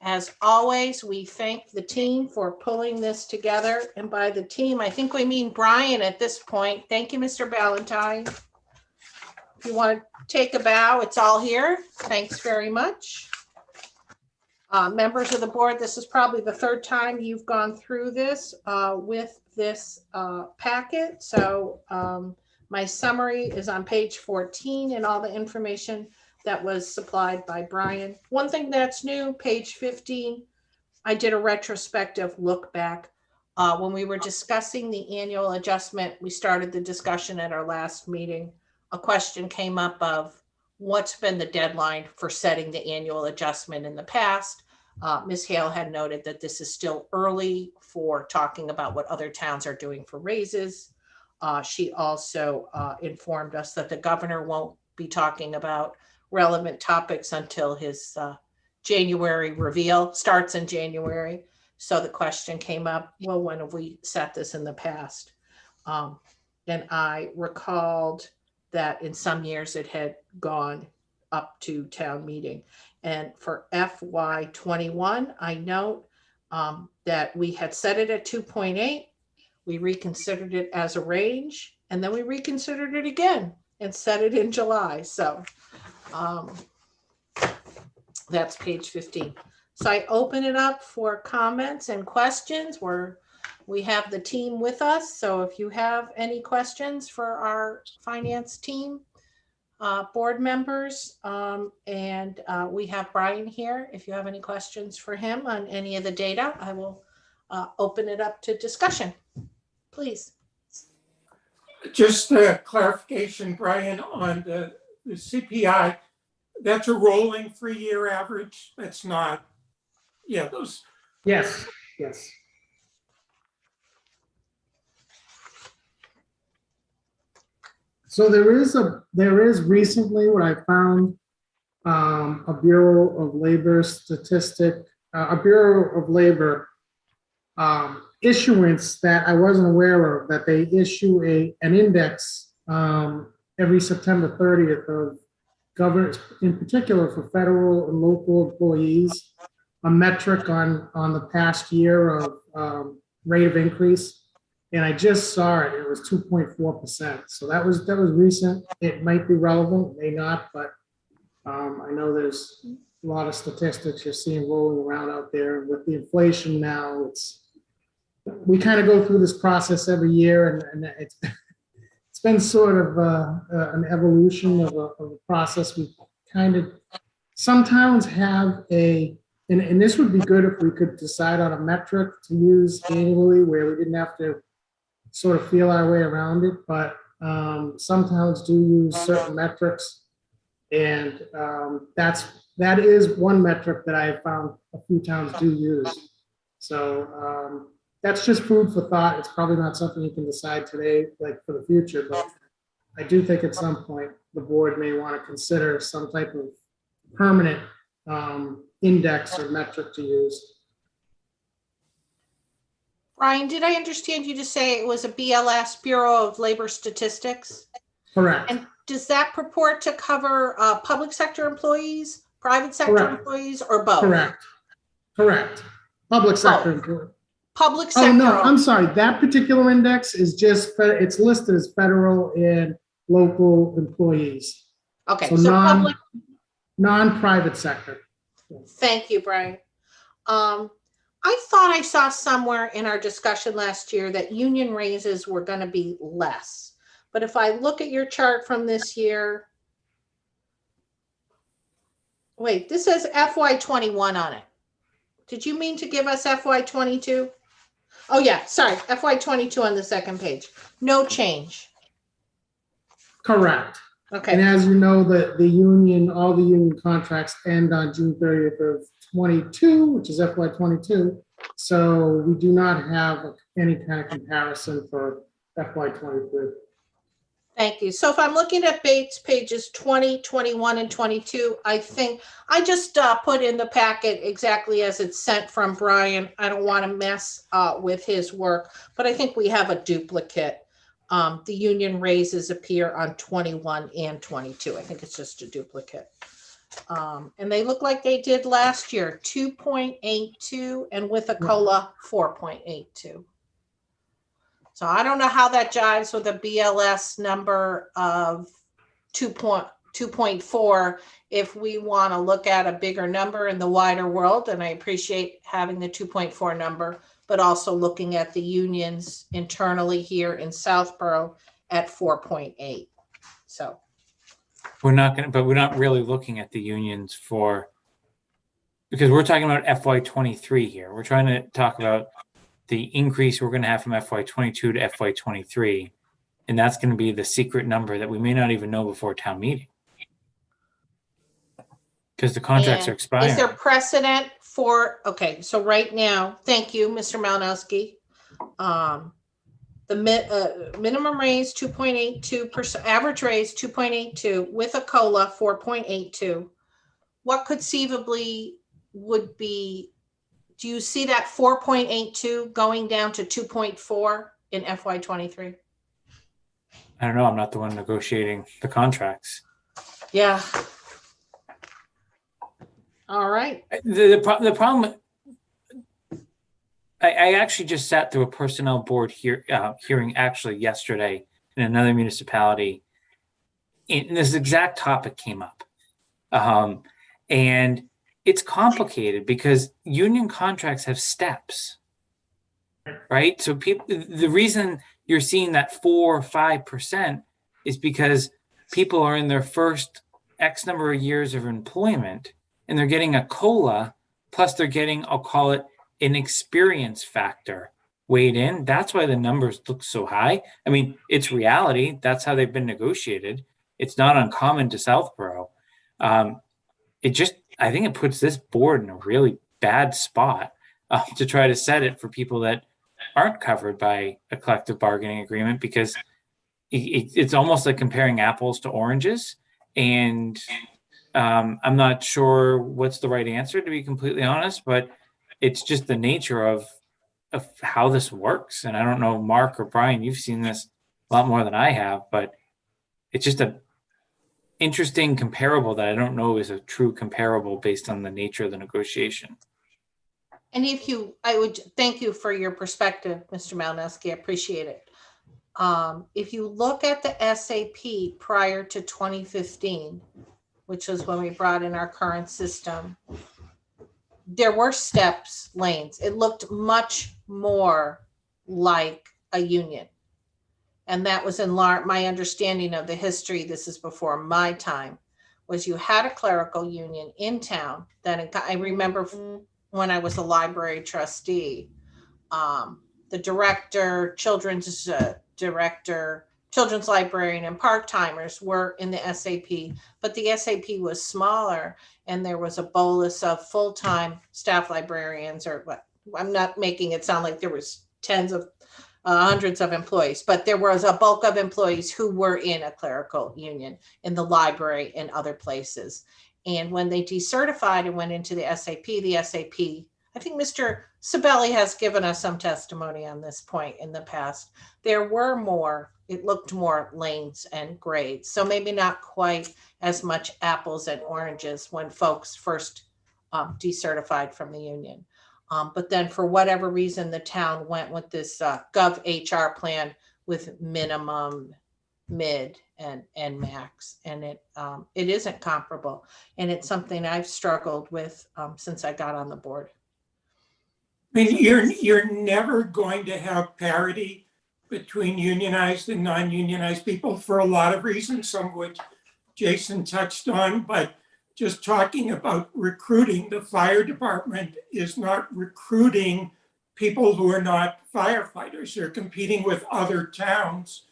As always, we thank the team for pulling this together. And by the team, I think we mean Brian at this point. Thank you, Mr. Ballantyne. If you want to take a bow, it's all here. Thanks very much. Members of the board, this is probably the 3rd time you've gone through this with this packet. So my summary is on page 14 and all the information that was supplied by Brian. One thing that's new, page 15, I did a retrospective look back. When we were discussing the annual adjustment, we started the discussion at our last meeting. A question came up of what's been the deadline for setting the annual adjustment in the past. Ms. Hale had noted that this is still early for talking about what other towns are doing for raises. She also informed us that the governor won't be talking about relevant topics until his January reveal starts in January. So the question came up, well, when have we set this in the past? And I recalled that in some years it had gone up to town meeting. And for FY21, I note that we had set it at 2.8. We reconsidered it as a range, and then we reconsidered it again and set it in July. So that's page 15. So I open it up for comments and questions. We have the team with us. So if you have any questions for our finance team, board members, and we have Brian here. If you have any questions for him on any of the data, I will open it up to discussion. Please. Just a clarification, Brian, on the CPI, that's a rolling 3-year average. That's not, those. Yes. So there is recently what I found, a Bureau of Labor issuance that I wasn't aware of, that they issue an index every September 30th of governance, in particular for federal and local employees, a metric on the past year of rate of increase. And I just saw it. It was 2.4%. So that was recent. It might be relevant, may not, but I know there's a lot of statistics you're seeing rolling around out there. With the inflation now, we kind of go through this process every year, and it's it's been sort of an evolution of a process. We kind of, some towns have and this would be good if we could decide on a metric to use annually where we didn't have to sort of feel our way around it, but some towns do use certain metrics. And that is one metric that I have found a few towns do use. So that's just food for thought. It's probably not something you can decide today, like for the future, but I do think at some point the board may want to consider some type of permanent index or metric to use. Brian, did I understand you to say it was a BLS, Bureau of Labor Statistics? Correct. And does that purport to cover public sector employees, private sector Correct. employees, or both? Correct. Public sector employees. Public sector. Oh, no, I'm sorry. That particular index is just, it's listed as federal and local employees. Okay, So so public. Non-private sector. Thank you, Brian. I thought I saw somewhere in our discussion last year that union raises were going to be less. But if I look at your chart from this year, wait, this says FY21 on it. Did you mean to give us FY22? Oh yeah, sorry, FY22 on the second page. No change. Correct. Okay. And as you know, the union, all the union contracts end on June 30th of 22, which is FY22. So we do not have any kind of comparison for FY23. Thank you. So if I'm looking at Bates pages 20, 21, and 22, I think I just put in the packet exactly as it's sent from Brian. I don't want to mess with his work, but I think we have a duplicate. The union raises appear on 21 and 22. I think it's just a duplicate. And they look like they did last year, 2.82, and with a COLA, 4.82. So I don't know how that jives with a BLS number of 2.4 if we want to look at a bigger number in the wider world. And I appreciate having the 2.4 number, but also looking at the unions internally here in Southborough at 4.8. So We're not really looking at the unions because we're talking about FY23 here. We're trying to talk about the increase we're going to have from FY22 to FY23. And that's going to be the secret number that we may not even know before town meeting. Because the contracts are expiring. Is there precedent for, okay, so right now, thank you, Mr. Malinowski. The minimum raise 2.82%, average raise 2.82 with a COLA 4.82. What conceivably would be, do you see that 4.82 going down to 2.4 in FY23? I don't know. I'm not the one negotiating the contracts. Yeah. All right. The problem, I actually just sat through a personnel board hearing actually yesterday in another municipality, and this exact topic came up. And it's complicated because union contracts have steps, right? So the reason you're seeing that 4 or 5% is because people are in their first X number of years of employment and they're getting a COLA, plus they're getting, I'll call it an experience factor weighed in. That's why the numbers look so high. I mean, it's reality. That's how they've been negotiated. It's not uncommon to Southborough. I think it puts this board in a really bad spot to try to set it for people that aren't covered by a collective bargaining agreement, because it's almost like comparing apples to oranges. And I'm not sure what's the right answer, to be completely honest, but it's just the nature of how this works. And I don't know, Mark or Brian, you've seen this a lot more than I have, but it's just a interesting comparable that I don't know is a true comparable based on the nature of the negotiation. And I would thank you for your perspective, Mr. Malinowski. I appreciate it. If you look at the SAP prior to 2015, which was when we brought in our current system, there were steps, lanes. It looked much more like a union. And that was in my understanding of the history, this is before my time, was you had a clerical union in town. I remember when I was a library trustee, the director, children's director, children's librarian, and part-timers were in the SAP, but the SAP was smaller, and there was a bolus of full-time staff librarians, or what, I'm not making it sound like there was hundreds of employees, but there was a bulk of employees who were in a clerical union in the library and other places. And when they decertified and went into the SAP, I think Mr. Sabelli has given us some testimony on this point in the past. There were more, it looked more lanes and grades. So maybe not quite as much apples and oranges when folks first decertified from the union. But then for whatever reason, the town went with this Gov HR plan with minimum, mid, and max. And it isn't comparable. And it's something I've struggled with since I got on the board. I mean, you're never going to have parity between unionized and non-unionized people for a lot of reasons, some of which Jason touched on, but just talking about recruiting, the fire department is not recruiting people who are not firefighters. They're competing with other towns.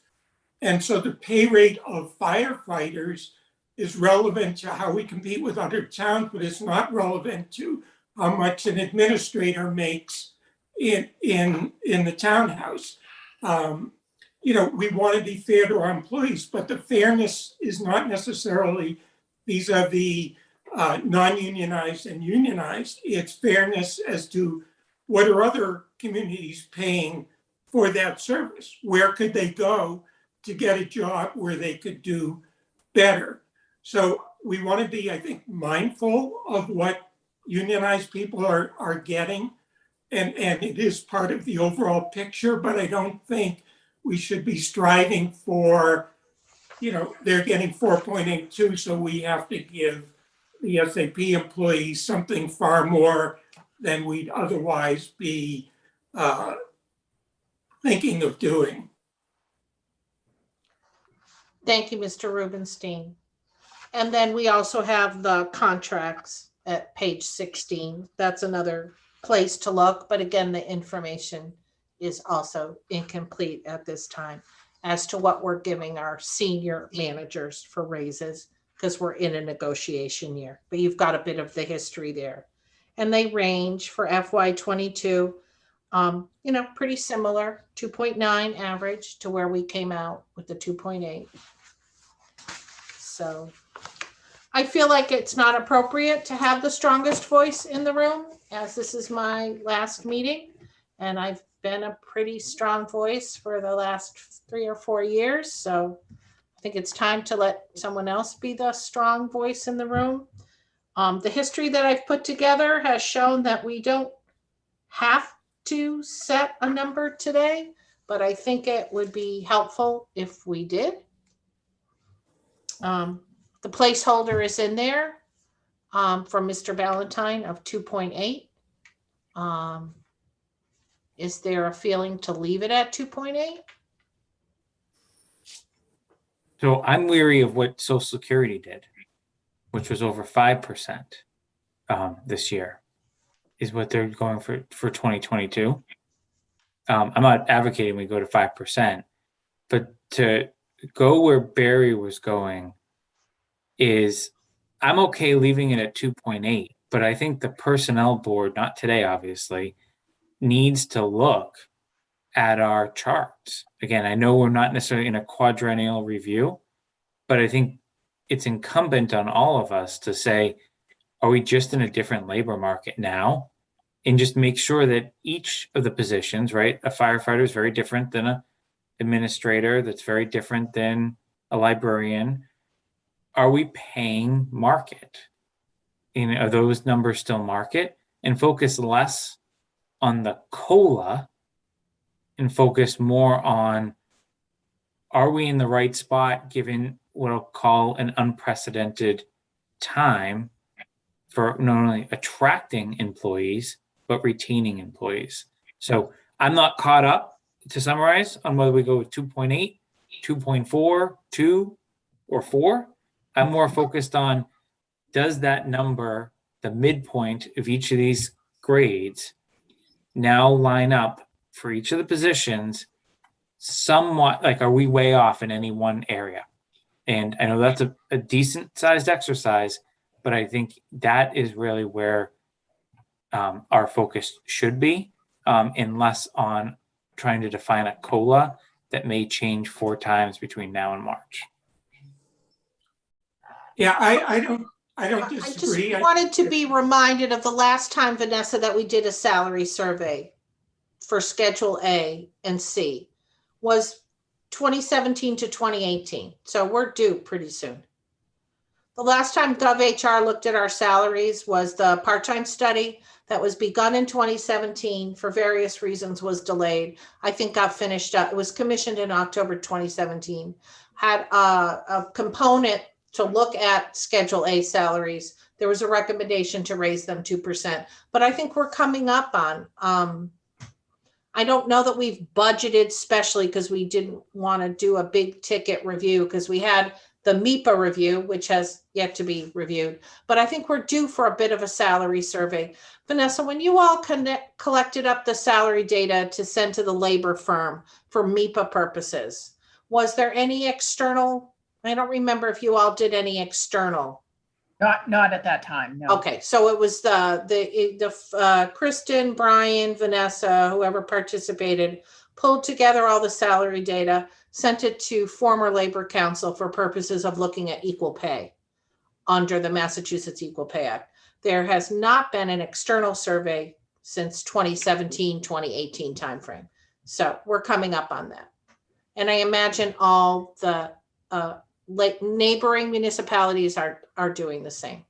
And so the pay rate of firefighters is relevant to how we compete with other towns, but it's not relevant to how much an administrator makes in the townhouse. We want to be fair to our employees, but the fairness is not necessarily vis-a-vis non-unionized and unionized. It's fairness as to what are other communities paying for that service? Where could they go to get a job where they could do better? So we want to be, I think, mindful of what unionized people are getting. And it is part of the overall picture, but I don't think we should be striving for, they're getting 4.82, so we have to give the SAP employees something far more than we'd otherwise be thinking of doing. Thank you, Mr. Rubenstein. And then we also have the contracts at page 16. That's another place to look, but again, the information is also incomplete at this time as to what we're giving our senior managers for raises, because we're in a negotiation year, but you've got a bit of the history there. And they range for FY22, pretty similar, 2.9 average to where we came out with the 2.8. So I feel like it's not appropriate to have the strongest voice in the room, as this is my last meeting, and I've been a pretty strong voice for the last 3 or 4 years. So I think it's time to let someone else be the strong voice in the room. The history that I've put together has shown that we don't have to set a number today, but I think it would be helpful if we did. The placeholder is in there from Mr. Valentine of 2.8. Is there a feeling to leave it at 2.8? So I'm weary of what Social Security did, which was over 5% this year, is what they're going for 2022. I'm not advocating we go to 5%, but to go where Barry was going is, I'm okay leaving it at 2.8, but I think the personnel board, not today, obviously, needs to look at our charts. Again, I know we're not necessarily in a quadrennial review, but I think it's incumbent on all of us to say, are we just in a different labor market now? And just make sure that each of the positions, right? A firefighter is very different than an administrator, that's very different than a librarian. Are we paying market? Are those numbers still market? And focus less on the COLA and focus more on, are we in the right spot given what I'll call an unprecedented time for not only attracting employees, but retaining employees. So I'm not caught up, to summarize, on whether we go with 2.8 2.4, 2, or 4. I'm more focused on, does that number, the midpoint of each of these grades, now line up for each of the positions somewhat, like, are we way off in any one area? And I know that's a decent sized exercise, but I think that is really where our focus should be, and less on trying to define a COLA that may change 4 times between now and March. Yeah, I don't I disagree. just wanted to be reminded of the last time, Vanessa, that we did a salary survey for Schedule A and C was 2017 to 2018. So we're due pretty soon. The last time GovHR looked at our salaries was the part-time study that was begun in 2017 for various reasons, was delayed. I think got finished up. It was commissioned in October 2017. Had a component to look at Schedule A salaries. There was a recommendation to raise them 2%, but I think we're coming up on, I don't know that we've budgeted, especially because we didn't want to do a big ticket review because we had the MIPA review, which has yet to be reviewed. But I think we're due for a bit of a salary survey. Vanessa, when you all collected up the salary data to send to the labor firm for MIPA purposes, was there any external? I don't remember if you all did any external. Not at that time, no. Okay, so it was the Kristen, Brian, Vanessa, whoever participated, pulled together all the salary data, sent it to former Labor Council for purposes of looking at equal pay under the Massachusetts Equal Pay Act. There has not been an external survey since 2017, 2018 timeframe. So we're coming up on that. And I imagine all the neighboring municipalities are doing the same.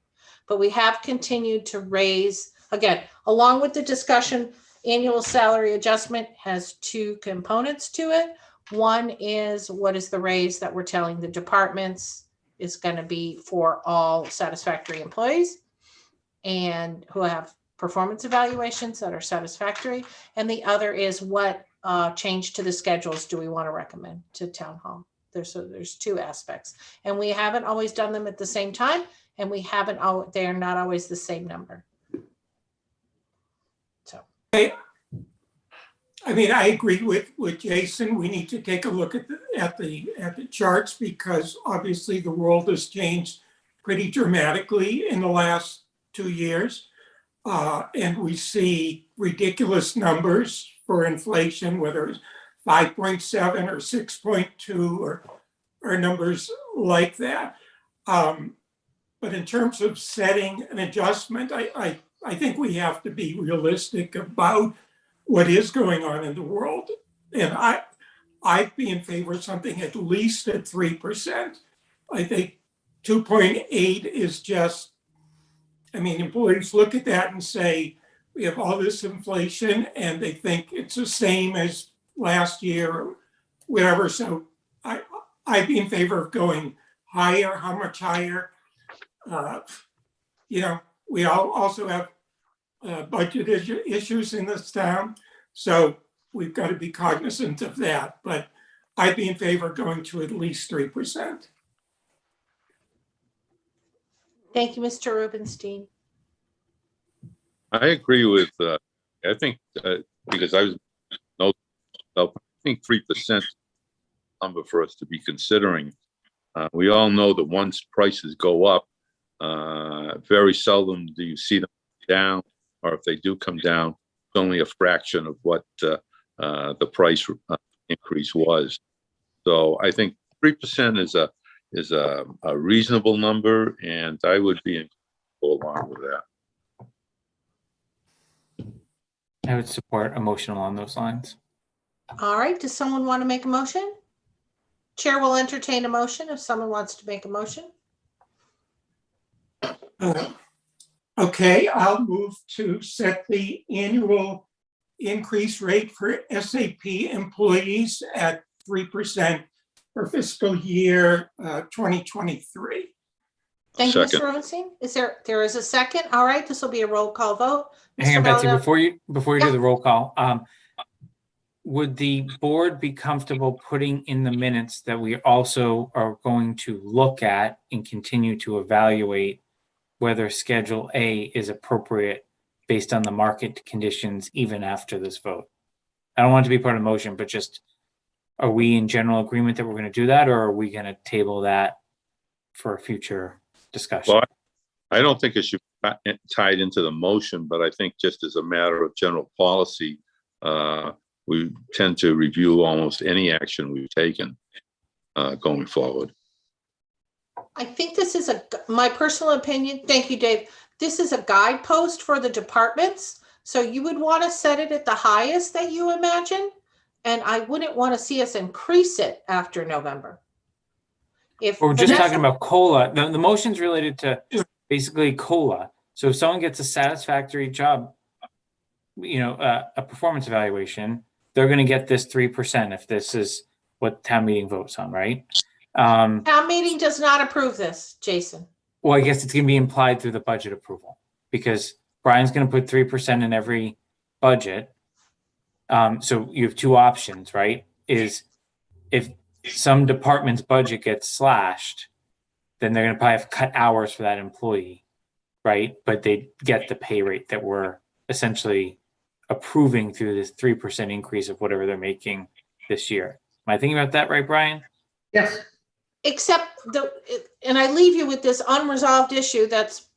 But we have continued to raise, again, along with the discussion, annual salary adjustment has 2 components to it. One is, what is the raise that we're telling the departments is going to be for all satisfactory employees and who have performance evaluations that are satisfactory. And the other is, what change to the schedules do we want to recommend to town hall? There's 2 aspects, and we haven't always done them at the same time, and they are not always the same number. So I mean, I agree with Jason. We need to take a look at the charts because obviously the world has changed pretty dramatically in the last 2 years. And we see ridiculous numbers for inflation, whether it's 5.7 or 6.2 or numbers like that. But in terms of setting an adjustment, I think we have to be realistic about what is going on in the world. And I'd be in favor of something at least at 3%. I think 2.8 is just, I mean, employees look at that and say, we have all this inflation and they think it's the same as last year or whatever. So I'd be in favor of going higher. How much higher? We also have budget issues in this town. So we've got to be cognizant of that. But I'd be in favor of going to at least 3%. thank you, Mr. Rubenstein. I agree with, I think, because I think 3% number for us to be considering. We all know that once prices go up, very seldom do you see them down, or if they do come down, it's only a fraction of what the price increase was. So I think 3% is a reasonable number, and I would be go along with that. I would support a motion along those lines. All right, does someone want to make a motion? Chair will entertain a motion if someone wants to make a motion. Okay, I'll move to set the annual increase rate for SAP employees at 3% for fiscal year 2023. Thank you, Mr. Second. Rubenstein. There is a second? All right, this will be a roll call vote. Hang on, Mr. Betsy, Valdez? before you do the roll call, would the board be comfortable putting in the minutes that we also are going to look at and continue to evaluate whether Schedule A is appropriate based on the market conditions even after this vote? I don't want it to be part of the motion, but just, are we in general agreement that we're going to do that, or are we going to table that for a future discussion? Well, I don't think it should be tied into the motion, but I think just as a matter of general policy, we tend to review almost any action we've taken going forward. I think this is my personal opinion. Thank you, Dave. This is a guidepost for the departments. So you would want to set it at the highest that you imagine. And I wouldn't want to see us increase it after November. If We're just Vanessa- talking about COLA. The motion's related to basically COLA. So if someone gets a satisfactory job, a performance evaluation, they're going to get this 3% if this is what town meeting votes on, right? Town meeting does not approve this, Jason. Well, I guess it's going to be implied through the budget approval because Brian's going to put 3% in every budget. So you have two options, right? Is if some department's budget gets slashed, then they're going to probably have to cut hours for that employee, right? But they get the pay rate that we're essentially approving through this 3% increase of whatever they're making this year. Am I thinking about that right, Brian? Yes. Except and I leave you with this unresolved issue that's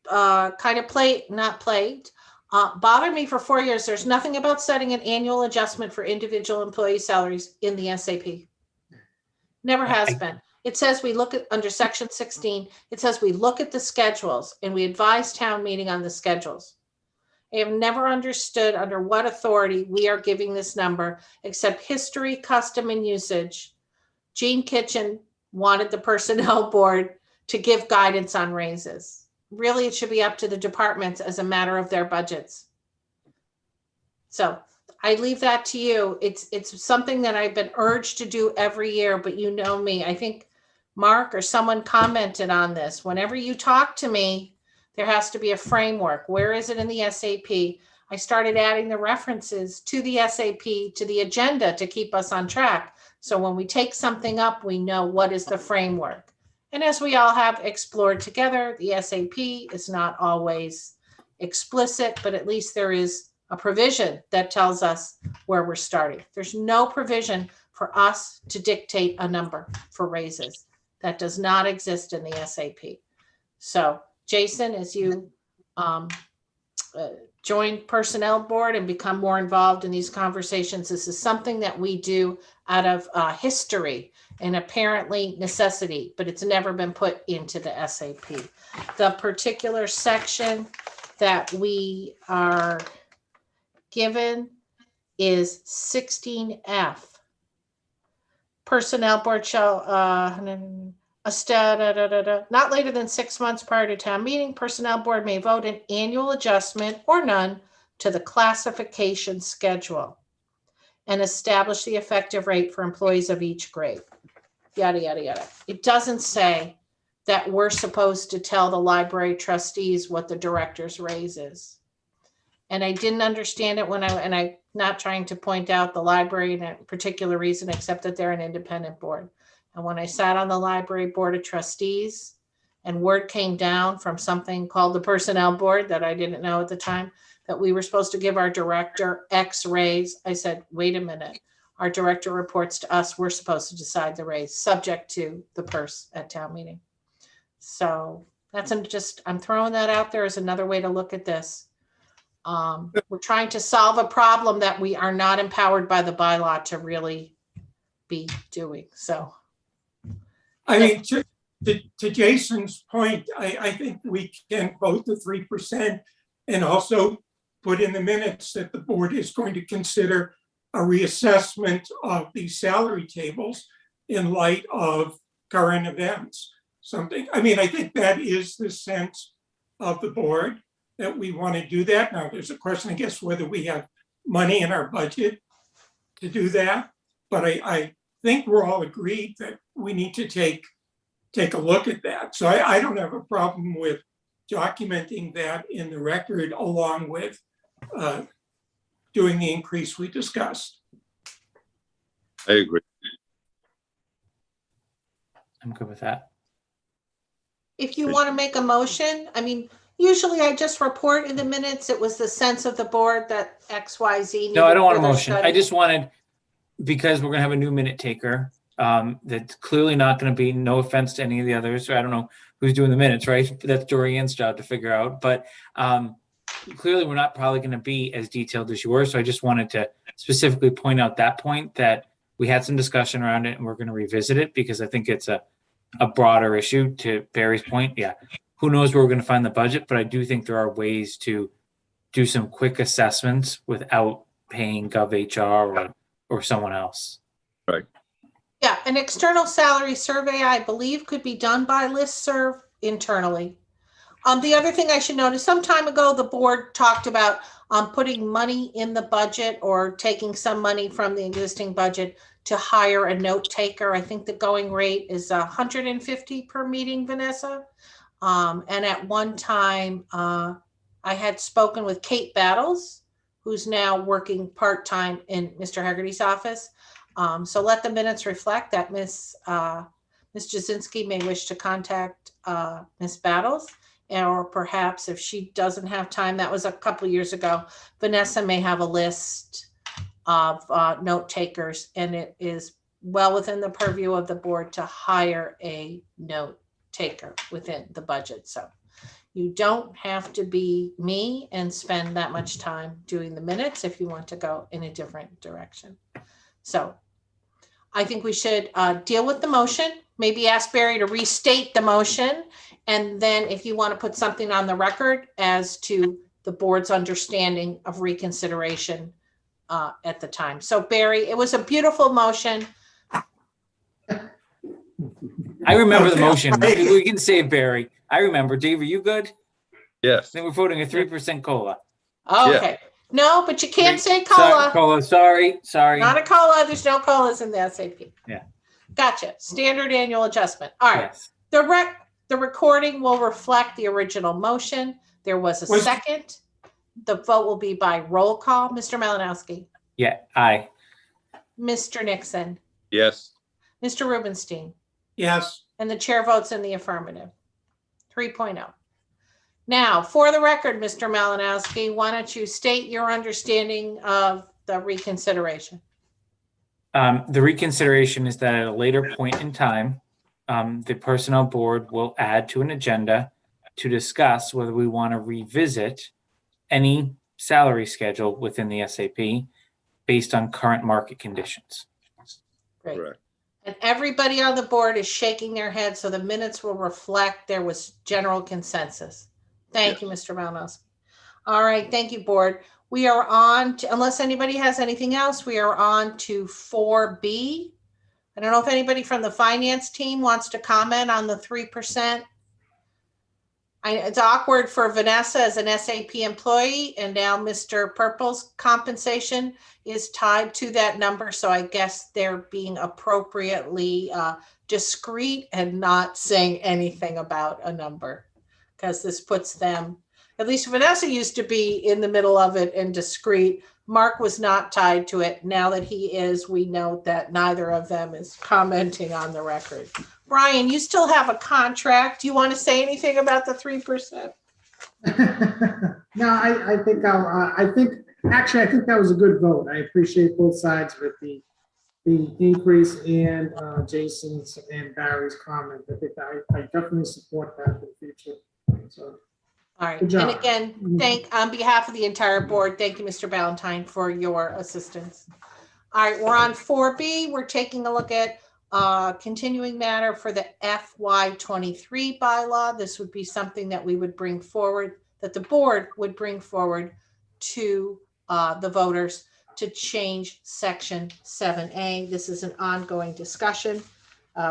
kind of bothered me for 4 years. There's nothing about setting an annual adjustment for individual employee salaries in the SAP. Never has been. It says we look at under section 16, it says we look at the schedules and we advise town meeting on the schedules. I have never understood under what authority we are giving this number except history, custom, and usage. Gene Kitchen wanted the personnel board to give guidance on raises. Really, it should be up to the departments as a matter of their budgets. So I leave that to you. It's something that I've been urged to do every year, but you know me. I think Mark or someone commented on this. Whenever you talk to me, there has to be a framework. Where is it in the SAP? I started adding the references to the SAP, to the agenda to keep us on track. So when we take something up, we know what is the framework. And as we all have explored together, the SAP is not always explicit, but at least there is a provision that tells us where we're starting. There's no provision for us to dictate a number for raises. That does not exist in the SAP. So Jason, as you join personnel board and become more involved in these conversations, this is something that we do out of history and apparently necessity, but it's never been put into the SAP. The particular section that we are given is 16F. Personnel board shall not later than 6 months prior to town meeting, personnel board may vote an annual adjustment or none to the classification schedule and establish the effective rate for employees of each grade. Yada, yada, yada. It doesn't say that we're supposed to tell the library trustees what the director's raise is. And I didn't understand it and I'm not trying to point out the library in a particular reason, except that they're an independent board. And when I sat on the library board of trustees and word came down from something called the personnel board that I didn't know at the time, that we were supposed to give our director X raise, I said, wait a minute. Our director reports to us. We're supposed to decide the raise subject to the purse at town meeting. So that's I'm throwing that out there as another way to look at this. We're trying to solve a problem that we are not empowered by the bylaw to really be doing. So. I mean, to Jason's point, I think we can vote the 3% and also put in the minutes that the board is going to consider a reassessment of the salary tables in light of current events. I think that is the sense of the board, that we want to do that. Now, there's a question, I guess, whether we have money in our budget to do that. But I think we're all agreed that we need to take a look at that. So I don't have a problem with documenting that in the record along with doing the increase we discussed. I agree. I'm good with that. If you want to make a motion, I mean, usually I just report in the minutes. It was the sense of the board that X, Y, Z. No, I don't want a needed further motion. I study. just wanted, because we're gonna have a new minute taker, that's clearly not gonna be, no offense to any of the others. I don't know who's doing the minutes, right? That's Dorian's job to figure out, but clearly we're not probably gonna be as detailed as you were. So I just wanted to specifically point out that point, that we had some discussion around it and we're gonna revisit it because I think it's a broader issue. To Barry's point, yeah, who knows where we're going to find the budget, but I do think there are ways to do some quick assessments without paying GovHR or someone else. Yeah, an external salary survey, I believe, could be done by listserv internally. The other thing I should note is some time ago, the board talked about putting money in the budget or taking some money from the existing budget to hire a note taker. I think the going rate is 150 per meeting, Vanessa. And at one time, I had spoken with Kate Battles, who's now working part-time in Mr. Haggerty's office. So let the minutes reflect that Ms. Jasinski may wish to contact Ms. Battles, or perhaps if she doesn't have time, that was a couple years ago, Vanessa may have a list of note takers, and it is well within the purview of the board to hire a note taker within the budget. So you don't have to be me and spend that much time doing the minutes if you want to go in a different direction. So I think we should deal with the motion, maybe ask Barry to restate the motion. And then if you want to put something on the record as to the board's understanding of reconsideration at the time. So Barry, it was a beautiful motion. I remember the motion. We can save Barry. I remember. Dave, are you good? Yes. Then we're voting a 3% COLA. Okay. No, but you can't say Sorry, COLA. COLA. Sorry. Not a COLA. There's no COLAs in the SAP. Yeah. Gotcha. Standard annual adjustment. All right. Yes. The recording will reflect the original motion. There was a second. The vote will be by roll call. Mr. Malinowski, Yeah, aye. Mr. Nixon, Yes. Mr. Rubenstein, Yes, and the chair votes in the affirmative. 3.0. Now, for the record, Mr. Malinowski, why don't you state your understanding of the reconsideration? The reconsideration is that at a later point in time, the personnel board will add to an agenda to discuss whether we want to revisit any salary schedule within the SAP based on current market conditions. Great. Correct. And everybody on the board is shaking their head, so the minutes will reflect there was general consensus. Thank you, Mr. Malinowski. All right, thank you, board. We are on to, unless anybody has anything else, we are on to 4B. I don't know if anybody from the finance team wants to comment on the 3%. It's awkward for Vanessa as an SAP employee, and now Mr. Purple's compensation is tied to that number. So I guess they're being appropriately discreet and not saying anything about a number, because this puts them, at least Vanessa used to be in the middle of it and discreet. Mark was not tied to it. Now that he is, we note that neither of them is commenting on the record. Brian, you still have a contract. Do you want to say anything about the 3%? No, I think I think that was a good vote. I appreciate both sides with the increase and Jason's and Barry's comment. I think I definitely support that for the future. So, All right. Good job. And again, on behalf of the entire board, thank you, Mr. Ballantyne, for your assistance. All right, we're on 4B. We're taking a look at continuing matter for the FY23 bylaw. This would be something that we would bring forward, that the board would bring forward to the voters to change section 7A. This is an ongoing discussion.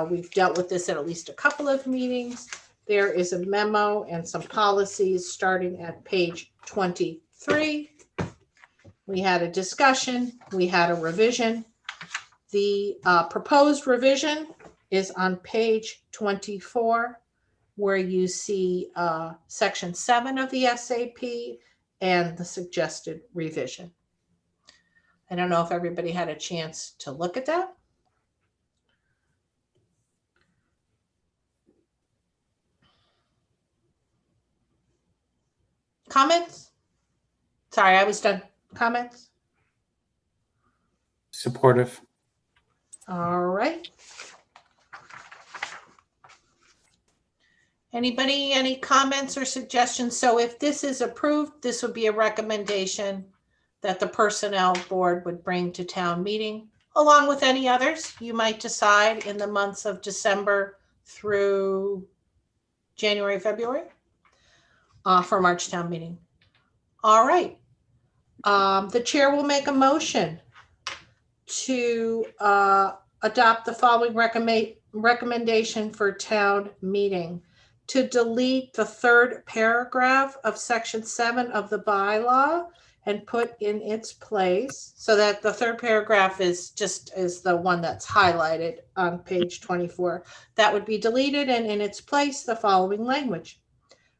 We've dealt with this at least a couple of meetings. There is a memo and some policies starting at page 23. We had a discussion, we had a revision. The proposed revision is on page 24, where you see section 7 of the SAP and the suggested revision. I don't know if everybody had a chance to look at that. Comments? Sorry, I was done. Comments? Supportive. All right. Anybody, any comments or suggestions? So if this is approved, this would be a recommendation that the personnel board would bring to town meeting, along with any others you might decide in the months of December through January, February, for March town meeting. All right. The chair will make a motion to adopt the following recommendation for town meeting: to delete the third paragraph of section 7 of the bylaw and put in its place, so that the third paragraph is the one that's highlighted on page 24. That would be deleted, and in its place, the following language: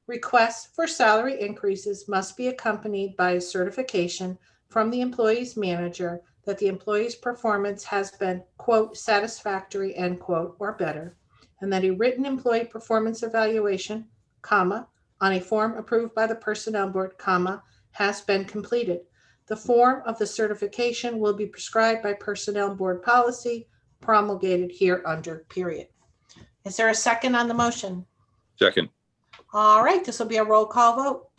requests for salary increases must be accompanied by a certification from the employee's manager that the employee's performance has been, quote, satisfactory, end quote, or better, and that a written employee performance evaluation, comma, on a form approved by the personnel board, comma, has been completed. The form of the certification will be prescribed by personnel board policy promulgated here under, period. Is there a second on the motion? Second. All right, this will be a roll call vote.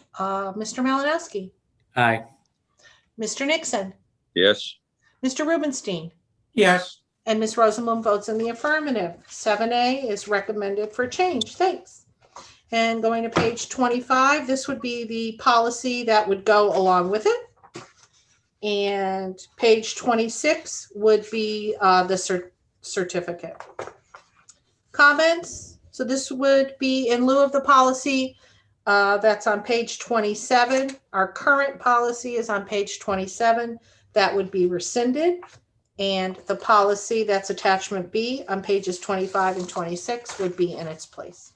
Mr. Malinowski, Aye. Mr. Nixon, Yes. Mr. Rubenstein, Yes, and Ms. Rosenblum votes in the affirmative. 7A is recommended for change. Thanks. And going to page 25, this would be the policy that would go along with it. And page 26 would be the certificate. Comments? So this would be in lieu of the policy that's on page 27. Our current policy is on page 27. That would be rescinded. And the policy that's attachment B on pages 25 and 26 would be in its place.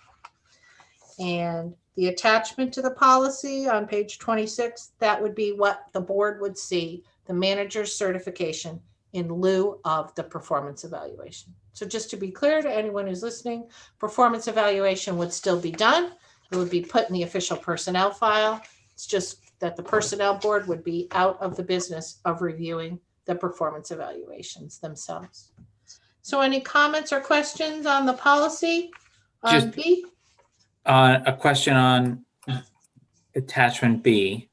And the attachment to the policy on page 26, that would be what the board would see, the manager's certification in lieu of the performance evaluation. So just to be clear to anyone who's listening, performance evaluation would still be done. It would be put in the official personnel file. It's just that the personnel board would be out of the business of reviewing the performance evaluations themselves. So any comments or questions on the policy on Just- B? A question on attachment B,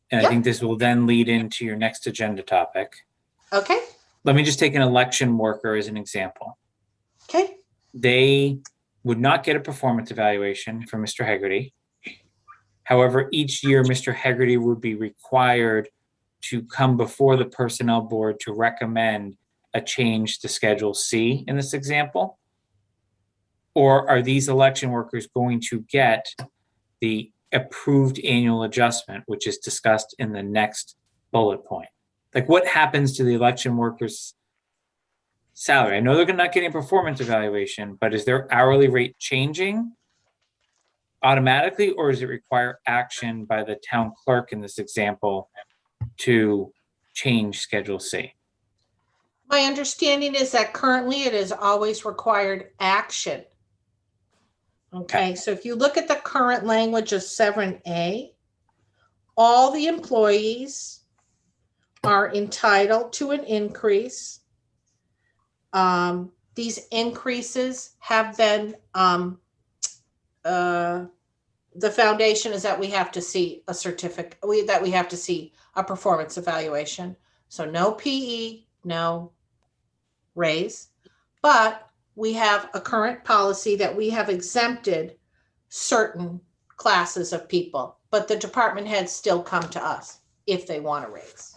and I Yep. think this will then lead into your next agenda topic. Okay, Let me just take an election worker as an example. okay, They would not get a performance evaluation from Mr. Hegarty. However, each year, Mr. Hegarty would be required to come before the personnel board to recommend a change to Schedule C in this example? Or are these election workers going to get the approved annual adjustment, which is discussed in the next bullet point? Like, what happens to the election workers' salary? I know they're not getting a performance evaluation, but is their hourly rate changing automatically, or does it require action by the town clerk in this example to change Schedule C? my understanding is that currently it is always required action. Okay, so if you look at the current language of 7A, all the employees are entitled to an increase. These increases have been, the foundation is that we have to see a certificate, that we have to see a performance evaluation. So no PE, no raise, but we have a current policy that we have exempted certain classes of people, but the department heads still come to us if they want to raise.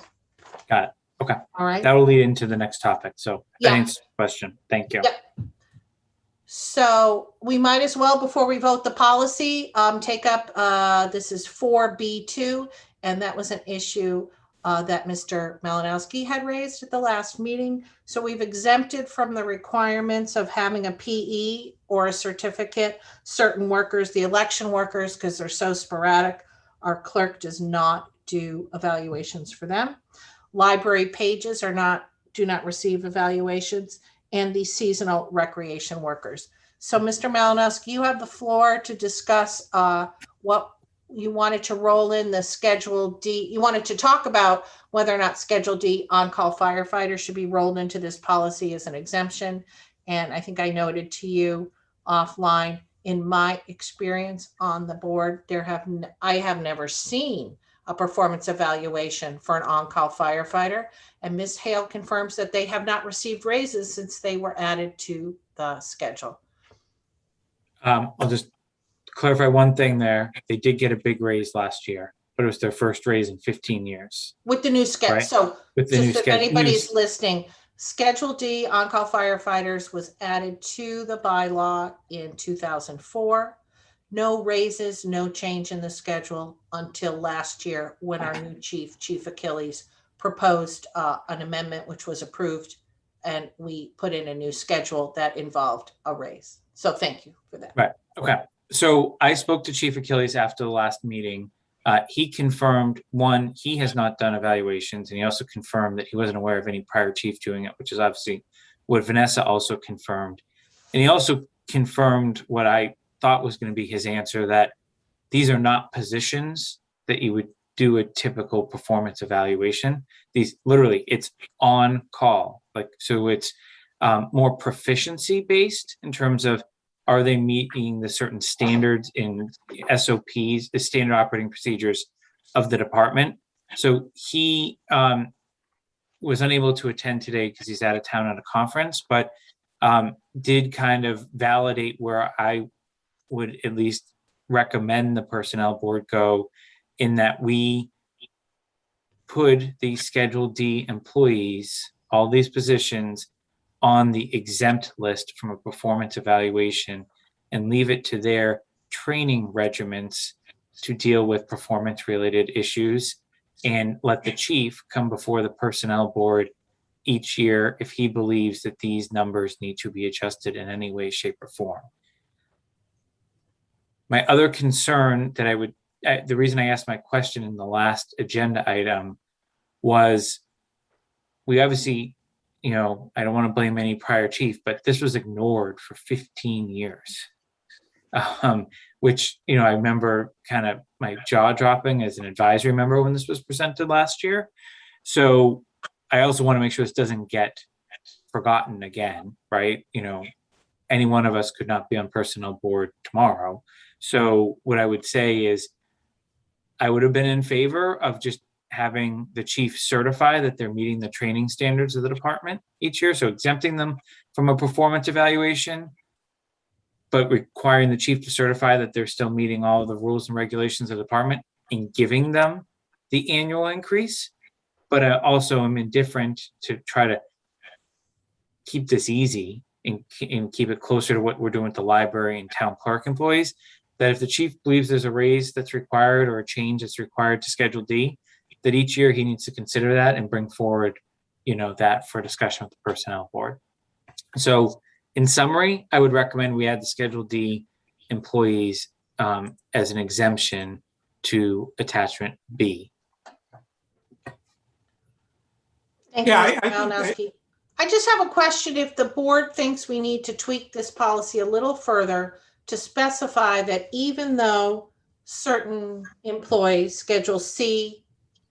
Got it. Okay. All right. That will lead into the next topic. So that Yeah. answers the question. Thank you. Yep. So we might as well, before we vote the policy, take up, this is 4B2, and that was an issue that Mr. Malinowski had raised at the last meeting. So we've exempted from the requirements of having a PE or a certificate certain workers, the election workers, because they're so sporadic. Our clerk does not do evaluations for them. Library pages do not receive evaluations, and the seasonal recreation workers. So Mr. Malinowski, you have the floor to discuss what you wanted to roll in the Schedule D. You wanted to talk about whether or not Schedule D on-call firefighters should be rolled into this policy as an exemption. And I think I noted to you offline, in my experience on the board, I have never seen a performance evaluation for an on-call firefighter. And Ms. Hale confirms that they have not received raises since they were added to the schedule. I'll just clarify one thing there. They did get a big raise last year, but it was their first raise in 15 years. With the new schedule. Right. So With the new just if schedule. anybody's listening, Schedule D on-call firefighters was added to the bylaw in 2004. No raises, no change in the schedule until last year when our new Chief Achilles, proposed an amendment which was approved, and we put in a new schedule that involved a raise. So thank you for that. Right. Okay. So I spoke to Chief Achilles after the last meeting. He confirmed, one, he has not done evaluations, and he also confirmed that he wasn't aware of any prior chief doing it, which is obviously what Vanessa also confirmed. And he also confirmed what I thought was going to be his answer, that these are not positions that you would do a typical performance evaluation. These literally, it's on call. Like, so it's more proficiency based in terms of, are they meeting the certain standards in SOPs, the standard operating procedures of the department? So he was unable to attend today because he's out of town on a conference, but did kind of validate where I would at least recommend the personnel board go, in that we put the Schedule D employees, all these positions, on the exempt list from a performance evaluation, and leave it to their training regiments to deal with performance related issues, and let the chief come before the personnel board each year if he believes that these numbers need to be adjusted in any way, shape, or form. My other concern that I would, the reason I asked my question in the last agenda item was, we obviously, you know, I don't want to blame any prior chief, but this was ignored for 15 years. Which, you know, I remember kind of my jaw dropping as an advisory member when this was presented last year. So I also want to make sure this doesn't get forgotten again, right? You know, any one of us could not be on personnel board tomorrow. So what I would say is, I would have been in favor of just having the chief certify that they're meeting the training standards of the department each year. So exempting them from a performance evaluation, but requiring the chief to certify that they're still meeting all of the rules and regulations of the department, and giving them the annual increase. But I also am indifferent to try to keep this easy and keep it closer to what we're doing with the library and town clerk employees, that if the chief believes there's a raise that's required or a change that's required to Schedule D, that each year he needs to consider that and bring forward, you know, that for discussion with the personnel board. So in summary, I would recommend we add the Schedule D employees as an exemption to attachment B. Thank Yeah, you, Mr. Malinowski. I just have a question. If the board thinks we need to tweak this policy a little further to specify that even though certain employees, Schedule C,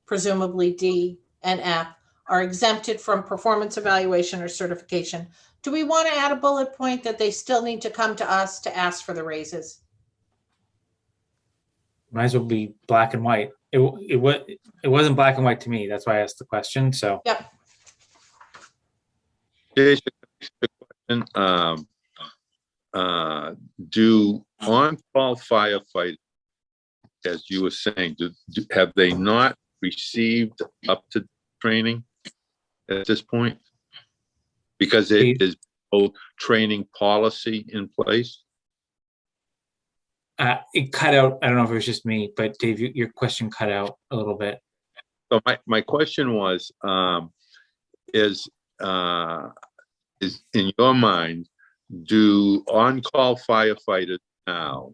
presumably D and F, are exempted from performance evaluation or certification, do we want to add a bullet point that they still need to come to us to ask for the raises? Might as well be black and white. It wasn't black and white to me. That's why I asked the question. So Yep. Jason, question, do on-call firefighters, as you were saying, have they not received up to training at this point? Because it is both training policy in place. it cut out. I don't know if it was just me, but Dave, your question cut out a little bit. So my question was, is in your mind, do on-call firefighters now,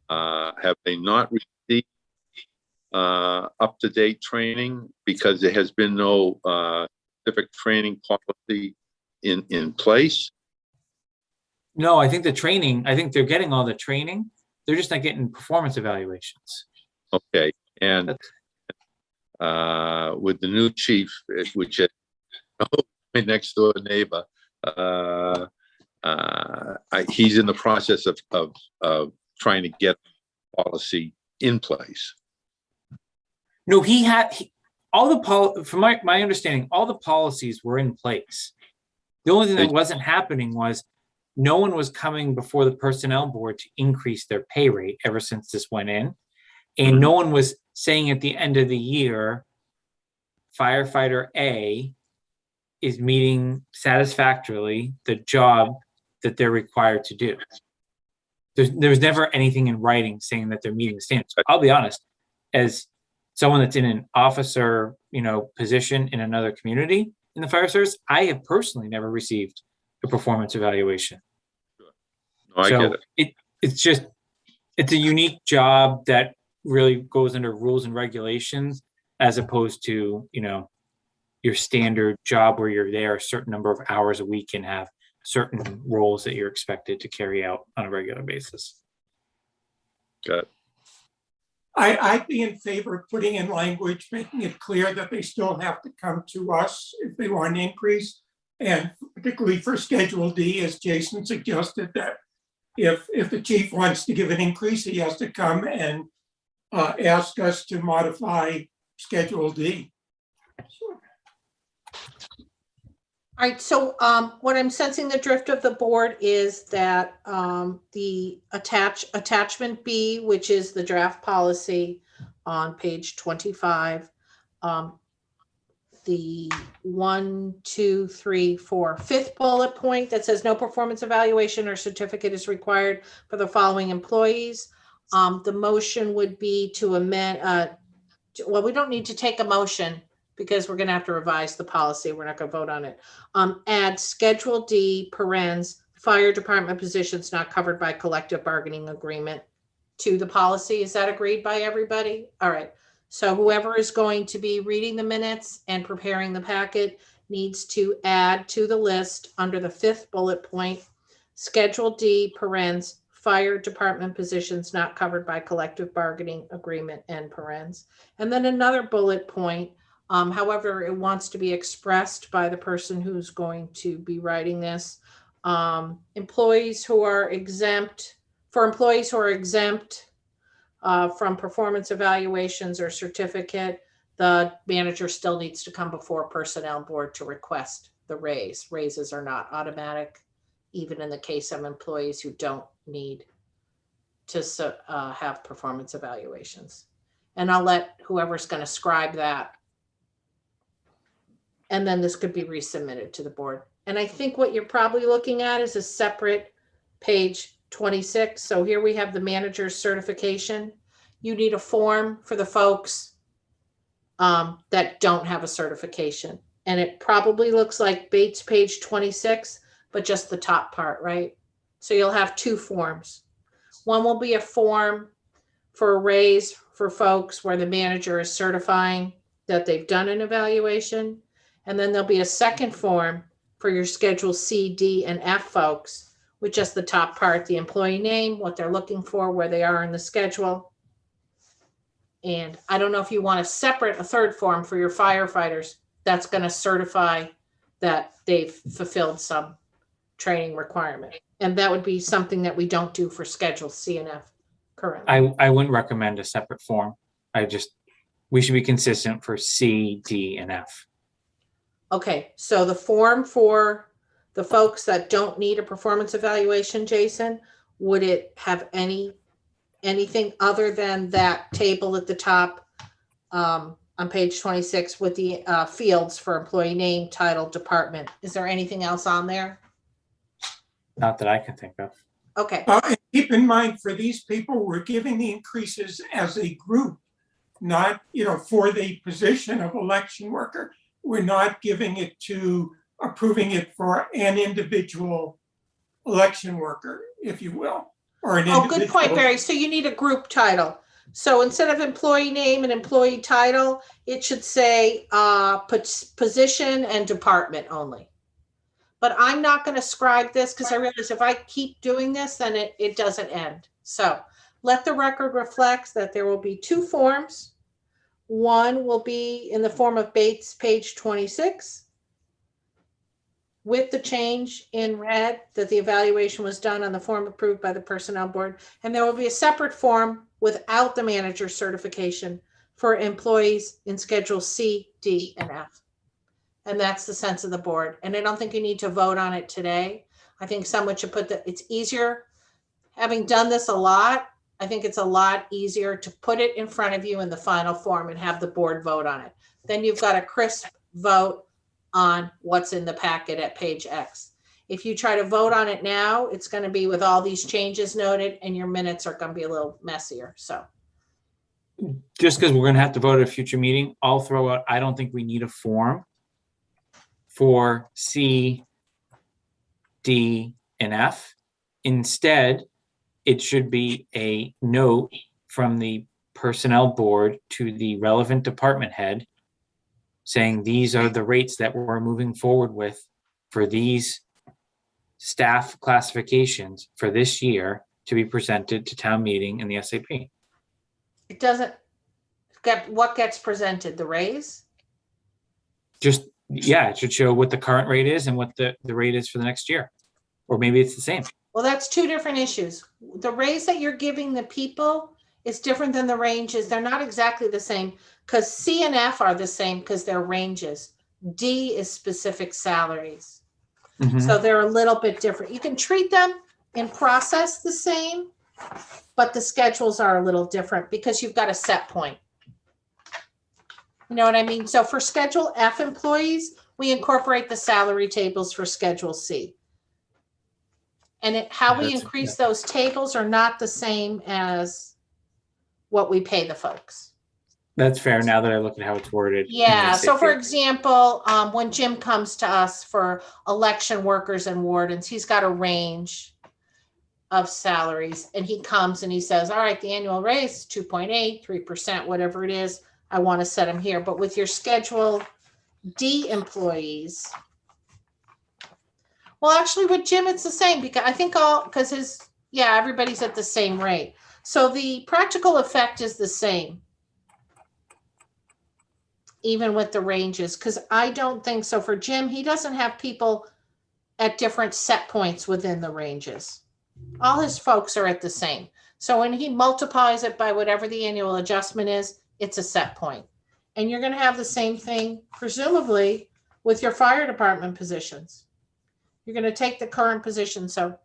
have they not received up-to-date training because there has been no specific training policy in place? No, I think the training, I think they're getting all the training. They're just not getting performance evaluations. Okay, and with the new chief, which is my next door neighbor, he's in the process of trying to get policy in place. No, from my understanding, all the policies were in place. The only thing that wasn't happening was no one was coming before the personnel board to increase their pay rate ever since this went in. And no one was saying at the end of the year, firefighter A is meeting satisfactorily the job that they're required to do. There was never anything in writing saying that they're meeting the standards. I'll be honest, as someone that's in an officer, position in another community in the fire service, I have personally never received a performance evaluation. No, I get it. It's a unique job that really goes under rules and regulations, as opposed to, your standard job where you're there a certain number of hours a week and have certain roles that you're expected to carry out on a regular basis. Got it. I'd be in favor of putting in language, making it clear that they still have to come to us if they want an increase. And particularly for Schedule D, as Jason suggested, that if the chief wants to give an increase, he has to come and ask us to modify Schedule D. All right, so what I'm sensing the drift of the board is that the attachment B, which is the draft policy on page 25, the 1, 2, 3, 4, fifth bullet point that says no performance evaluation or certificate is required for the following employees. The motion would be to amend, well, we don't need to take a motion because we're going to have to revise the policy. We're not going to vote on it. Add Schedule D, parens, fire department positions not covered by collective bargaining agreement to the policy. Is that agreed by everybody? All right. So whoever is going to be reading the minutes and preparing the packet needs to add to the list under the fifth bullet point, Schedule D, parens, fire department positions not covered by collective bargaining agreement and parens. And then another bullet point, however it wants to be expressed by the person who's going to be writing this. Employees who are exempt from performance evaluations or certificate, the manager still needs to come before personnel board to request the raise. Raises are not automatic, even in the case of employees who don't need to have performance evaluations. And I'll let whoever's going to scribe that. And then this could be resubmitted to the board. And I think what you're probably looking at is a separate page 26. So here we have the manager's certification. You need a form for the folks that don't have a certification. And it probably looks like Bates page 26, but just the top part, right? So you'll have two forms. One will be a form for a raise for folks where the manager is certifying that they've done an evaluation. And then there'll be a second form for your Schedule C, D, and F folks, with just the top part, the employee name, what they're looking for, where they are in the schedule. And I don't know if you want to separate a third form for your firefighters that's going to certify that they've fulfilled some training requirement. And that would be something that we don't do for Schedule C and F currently. I wouldn't recommend a separate form. We should be consistent for C, D, and F. Okay, so the form for the folks that don't need a performance evaluation, Jason, would it have anything other than that table at the top on page 26 with the fields for employee name, title, department? Is there anything else on there? Not that I can think of. Okay. And keep in mind, for these people, we're giving the increases as a group, not, for the position of election worker. We're not giving it to approving it for an individual election worker, if you will, or an individual. Oh, good point, Barry. So you need a group title. So instead of employee name and employee title, it should say position and department only. But I'm not going to scribe this because I realize if I keep doing this, then it doesn't end. So let the record reflect that there will be 2 forms. One will be in the form of Bates, page 26, with the change in red that the evaluation was done on the form approved by the Personnel Board. And there will be a separate form without the manager's certification for employees in Schedule C, D, and F. And that's the sense of the board. And I don't think you need to vote on it today. I think someone should put it's easier. Having done this a lot, I think it's a lot easier to put it in front of you in the final form and have the board vote on it. Then you've got a crisp vote on what's in the packet at page X. If you try to vote on it now, it's going to be with all these changes noted and your minutes are going to be a little messier. So Just because we're going to have to vote at a future meeting, I'll throw out, I don't think we need a form for C, D, and F. Instead, it should be a note from the Personnel Board to the relevant department head saying these are the rates that we're moving forward with for these staff classifications for this year to be presented to town meeting in the SAP. it doesn't get what gets presented, the raise. Just, yeah, it should show what the current rate is and what the rate is for the next year. Or maybe it's the same. Well, that's 2 different issues. The raise that you're giving the people is different than the ranges. They're not exactly the same because C and F are the same because they're ranges. D is specific salaries. Mhm. So they're a little bit different. You can treat them in process the same, but the schedules are a little different because you've got a set point. You know what I mean? So for Schedule F employees, we incorporate the salary tables for Schedule C. And how we That's- increase those tables are not the same as what we pay the folks. That's fair now that I look at how it's worded. in the Yeah, so for SAP. example, when Jim comes to us for election workers and wardens, he's got a range of salaries and he comes and he says, all right, the annual raise is 2.8, 3%, whatever it is, I want to set them here. But with your Schedule D employees, well, actually with Jim, it's the same because I think everybody's at the same rate. So the practical effect is the same, even with the ranges, because I don't think so. For Jim, he doesn't have people at different set points within the ranges. All his folks are at the same. So when he multiplies it by whatever the annual adjustment is, it's a set point. And you're going to have the same thing, presumably, with your fire department positions. You're going to take the current position. So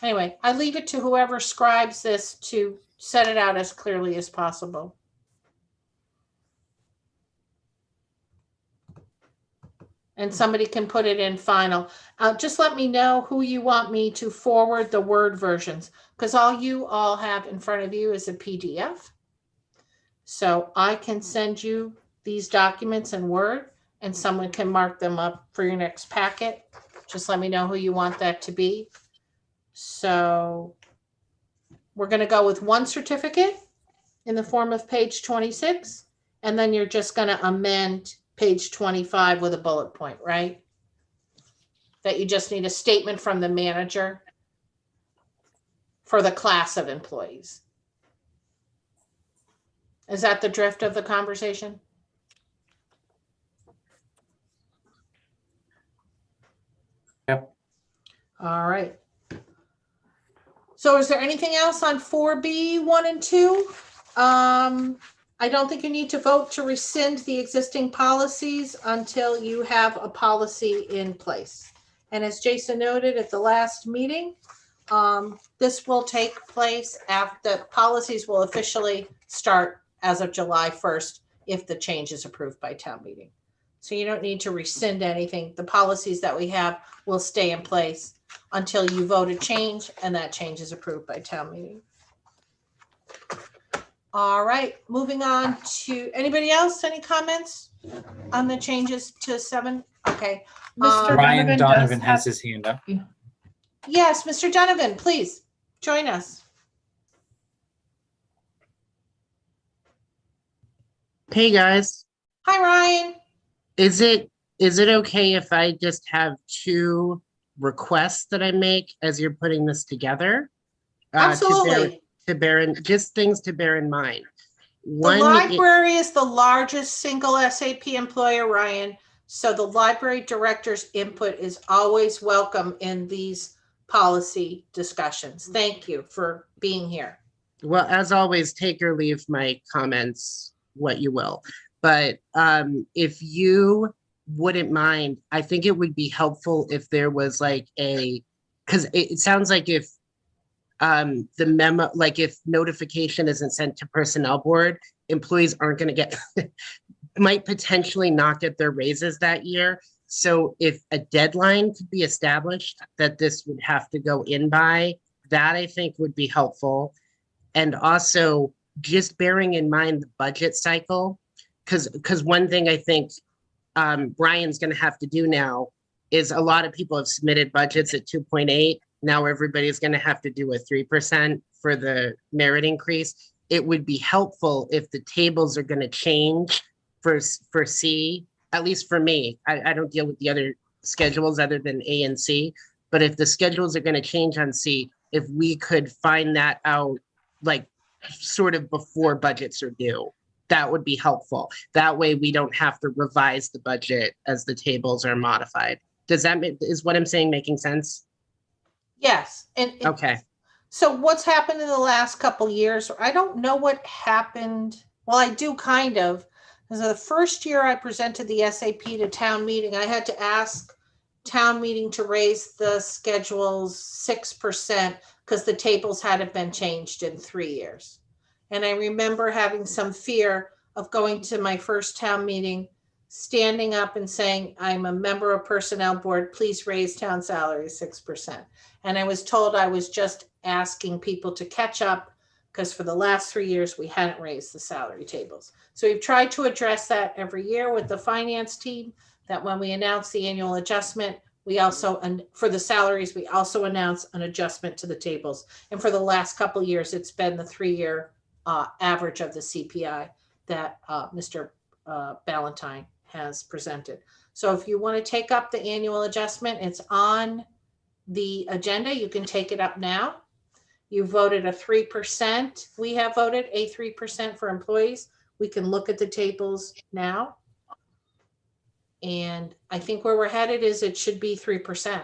anyway, I leave it to whoever scribes this to set it out as clearly as possible. And somebody can put it in final. Just let me know who you want me to forward the Word versions, because all you all have in front of you is a PDF. So I can send you these documents in Word and someone can mark them up for your next packet. Just let me know who you want that to be. So we're going to go with one certificate in the form of page 26, and then you're just going to amend page 25 with a bullet point, right? That you just need a statement from the manager for the class of employees. Is that the drift of the conversation? Yep. All right. So is there anything else on 4B, 1 and 2? I don't think you need to vote to rescind the existing policies until you have a policy in place. And as Jason noted at the last meeting, this will take place after the policies will officially start as of July 1st if the change is approved by town meeting. So you don't need to rescind anything. The policies that we have will stay in place until you vote a change and that change is approved by town meeting. All right, moving on to anybody else? Any comments on the changes to 7? Okay. Mr. Ryan Donovan does has have- his hand up. Yes, Mr. Donovan, please join us. Hey guys, Hi, Ryan. is it okay if I just have 2 requests that I make as you're putting this together? To Absolutely. to bear in, just things to bear in mind. The One, library is the largest single SAP employer, Ryan. So the library director's input is always welcome in these policy discussions. Thank you for being here. well, as always, take or leave my comments what you will. But if you wouldn't mind, I think it would be helpful if there was like because it sounds like if the memo, like if notification isn't sent to personnel board, employees aren't going to get, might potentially not get their raises that year. So if a deadline could be established that this would have to go in by, that I think would be helpful. And also just bearing in mind the budget cycle, because one thing I think Brian's going to have to do now is a lot of people have submitted budgets at 2.8. Now everybody's going to have to do a 3% for the merit increase. It would be helpful if the tables are going to change for C, at least for me. I don't deal with the other schedules other than A and C, but if the schedules are going to change on C, if we could find that out, like sort of before budgets are due, that would be helpful. That way we don't have to revise the budget as the tables are modified. Is what I'm saying making sense? Yes. And Okay. so what's happened in the last couple years? I don't know what happened. Well, I do kind of. Because the first year I presented the SAP to town meeting, I had to ask town meeting to raise the schedules 6% because the tables hadn't been changed in 3 years. And I remember having some fear of going to my first town meeting, standing up and saying, I'm a member of personnel board, please raise town salaries 6%. And I was told I was just asking people to catch up because for the last 3 years, we hadn't raised the salary tables. So we've tried to address that every year with the finance team, that when we announce the annual adjustment, we also, and for the salaries, we also announce an adjustment to the tables. And for the last couple of years, it's been the 3-year average of the CPI that Mr. Ballantyne has presented. So if you want to take up the annual adjustment, it's on the agenda. You can take it up now. You voted a 3%. We have voted a 3% for employees. We can look at the tables now. And I think where we're headed is it should be 3%.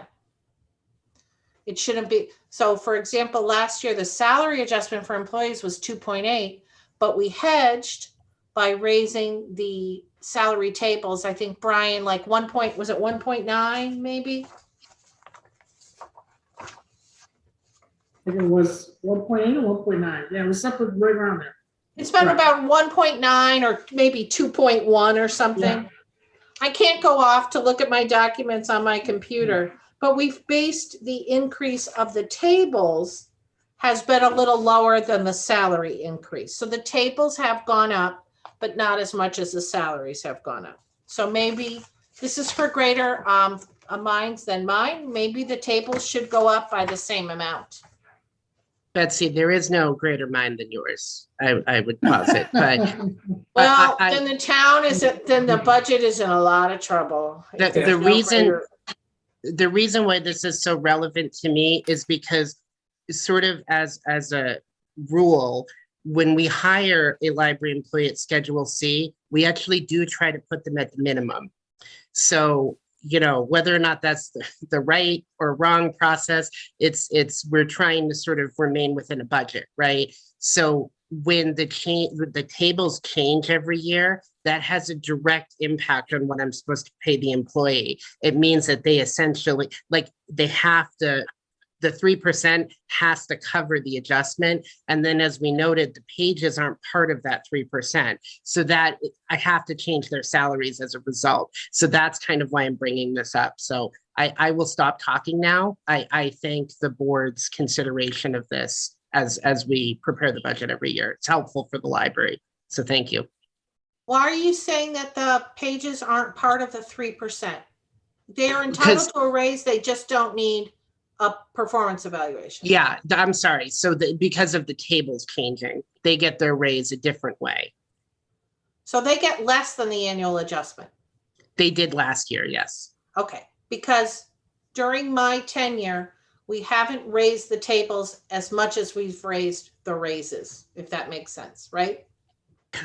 It shouldn't be. So for example, last year, the salary adjustment for employees was 2.8, but we hedged by raising the salary tables. I think Brian, like was it 1.9 maybe? I think it was 1.8 or 1.9. Yeah, it was something right around there. It's been Right. about 1.9 or maybe 2.1 or something. Yeah. I can't go off to look at my documents on my computer, but we've based the increase of the tables has been a little lower than the salary increase. So the tables have gone up, but not as much as the salaries have gone up. So maybe this is for greater minds than mine. Maybe the tables should go up by the same amount. Betsy, there is no greater mind than yours. I would posit, but Well, I- then the town then the budget is in a lot of trouble. If The there's no reason- greater- the reason why this is so relevant to me is because sort of as a rule, when we hire a library employee at Schedule C, we actually do try to put them at the minimum. So, you know, whether or not that's the right or wrong process, we're trying to sort of remain within a budget, right? So when the tables change every year, that has a direct impact on what I'm supposed to pay the employee. It means that they essentially, like, they have to, the 3% has to cover the adjustment. And then as we noted, the pages aren't part of that 3%. So that I have to change their salaries as a result. So that's kind of why I'm bringing this up. So I will stop talking now. I thank the board's consideration of this as we prepare the budget every year. It's helpful for the library. So thank you. Why are you saying that the pages aren't part of the 3%? They are entitled to a raise, they just don't need a performance evaluation. Yeah, I'm sorry. So because of the tables changing, they get their raise a different way. So they get less than the annual adjustment. They did last year, yes. Okay, because during my tenure, We haven't raised the tables as much as we've raised the raises, if that makes sense, right?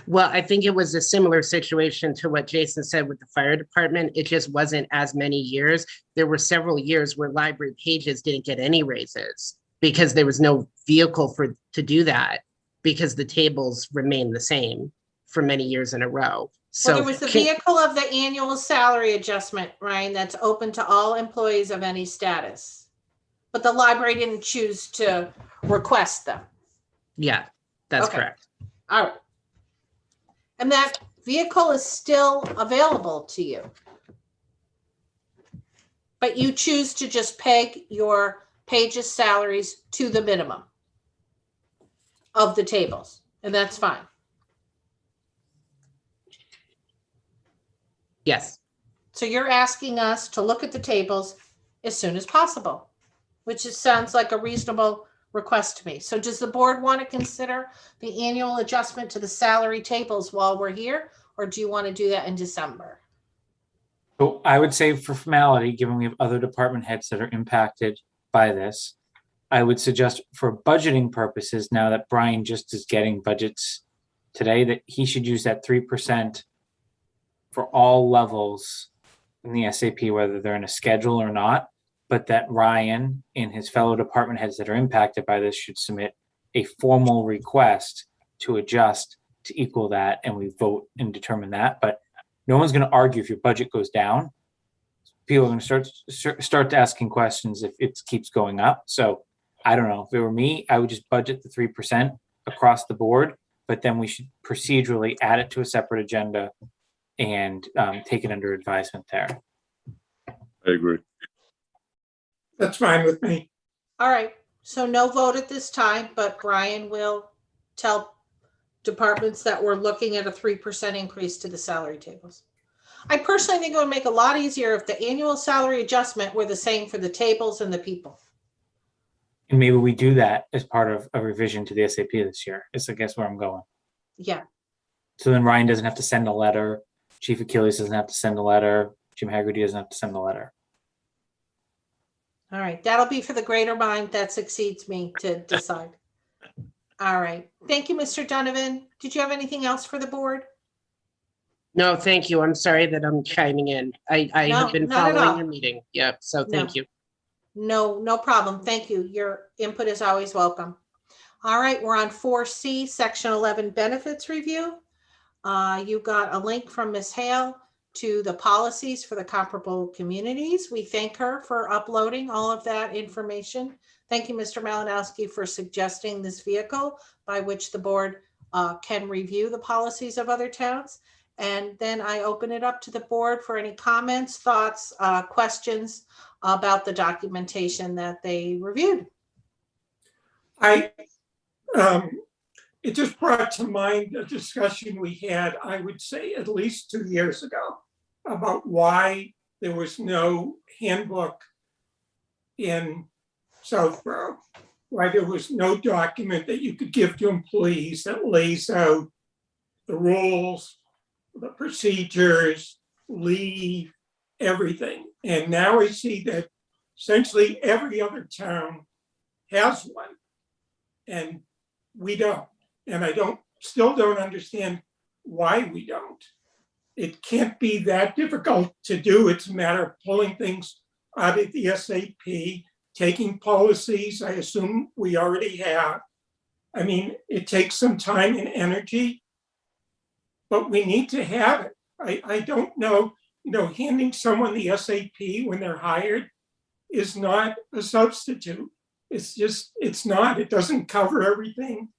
Well, I think it was a similar situation to what Jason said with the fire department. It just wasn't as many years. There were several years where library pages didn't get any raises because there was no vehicle to do that, because the tables remained the same for many years in a row. So Well, there was the vehicle of the annual salary adjustment, Ryan, that's open to all employees of any status. But the library didn't choose to request them. yeah, that's Okay. correct. All right. And that vehicle is still available to you. But you choose to just peg your pages' salaries to the minimum of the tables, and that's fine. Yes. So you're asking us to look at the tables as soon as possible, which just sounds like a reasonable request to me. So does the board want to consider the annual adjustment to the salary tables while we're here, or do you want to do that in December? So I would say for formality, given we have other department heads that are impacted by this, I would suggest for budgeting purposes, now that Brian just is getting budgets today, that he should use that 3% for all levels in the SAP, whether they're in a schedule or not, but that Ryan and his fellow department heads that are impacted by this should submit a formal request to adjust to equal that, and we vote and determine that. But no one's going to argue if your budget goes down. People are going to start asking questions if it keeps going up. So I don't know. If it were me, I would just budget the 3% across the board, but then we should procedurally add it to a separate agenda and take it under advisement there. I agree. That's fine with me. All right, so no vote at this time, but Brian will tell departments that we're looking at a 3% increase to the salary tables. I personally think it would make a lot easier if the annual salary adjustment were the same for the tables and the people. And maybe we do that as part of a revision to the SAP this year. Is I guess where I'm going. Yeah, So then Ryan doesn't have to send a letter. Chief Achilles doesn't have to send a letter. Jim Haggerty doesn't have to send a letter. all right, that'll be for the greater mind that succeeds me to decide. All right, thank you, Mr. Donovan. Did you have anything else for the board? No, thank you. I'm sorry that I'm chiming in. I No, have been not at all. following your meeting. Yep. So thank you. No problem. Thank you. Your input is always welcome. All right, we're on 4C, Section 11 Benefits Review. You got a link from Ms. Hale to the policies for the comparable communities. We thank her for uploading all of that information. Thank you, Mr. Malinowski, for suggesting this vehicle by which the board can review the policies of other towns. And then I open it up to the board for any comments, thoughts, questions about the documentation that they reviewed. It just brought to mind a discussion we had, I would say at least 2 years ago, about why there was no handbook in Southborough, why there was no document that you could give to employees that lays out the rules, the procedures, leave, everything. And now I see that essentially every other town has one, and we don't. And I still don't understand why we don't. It can't be that difficult to do. It's a matter of pulling things out of the SAP, taking policies I assume we already have. I mean, it takes some time and energy, but we need to have it. I don't know, handing someone the SAP when they're hired is not a substitute. It's not, it doesn't cover everything.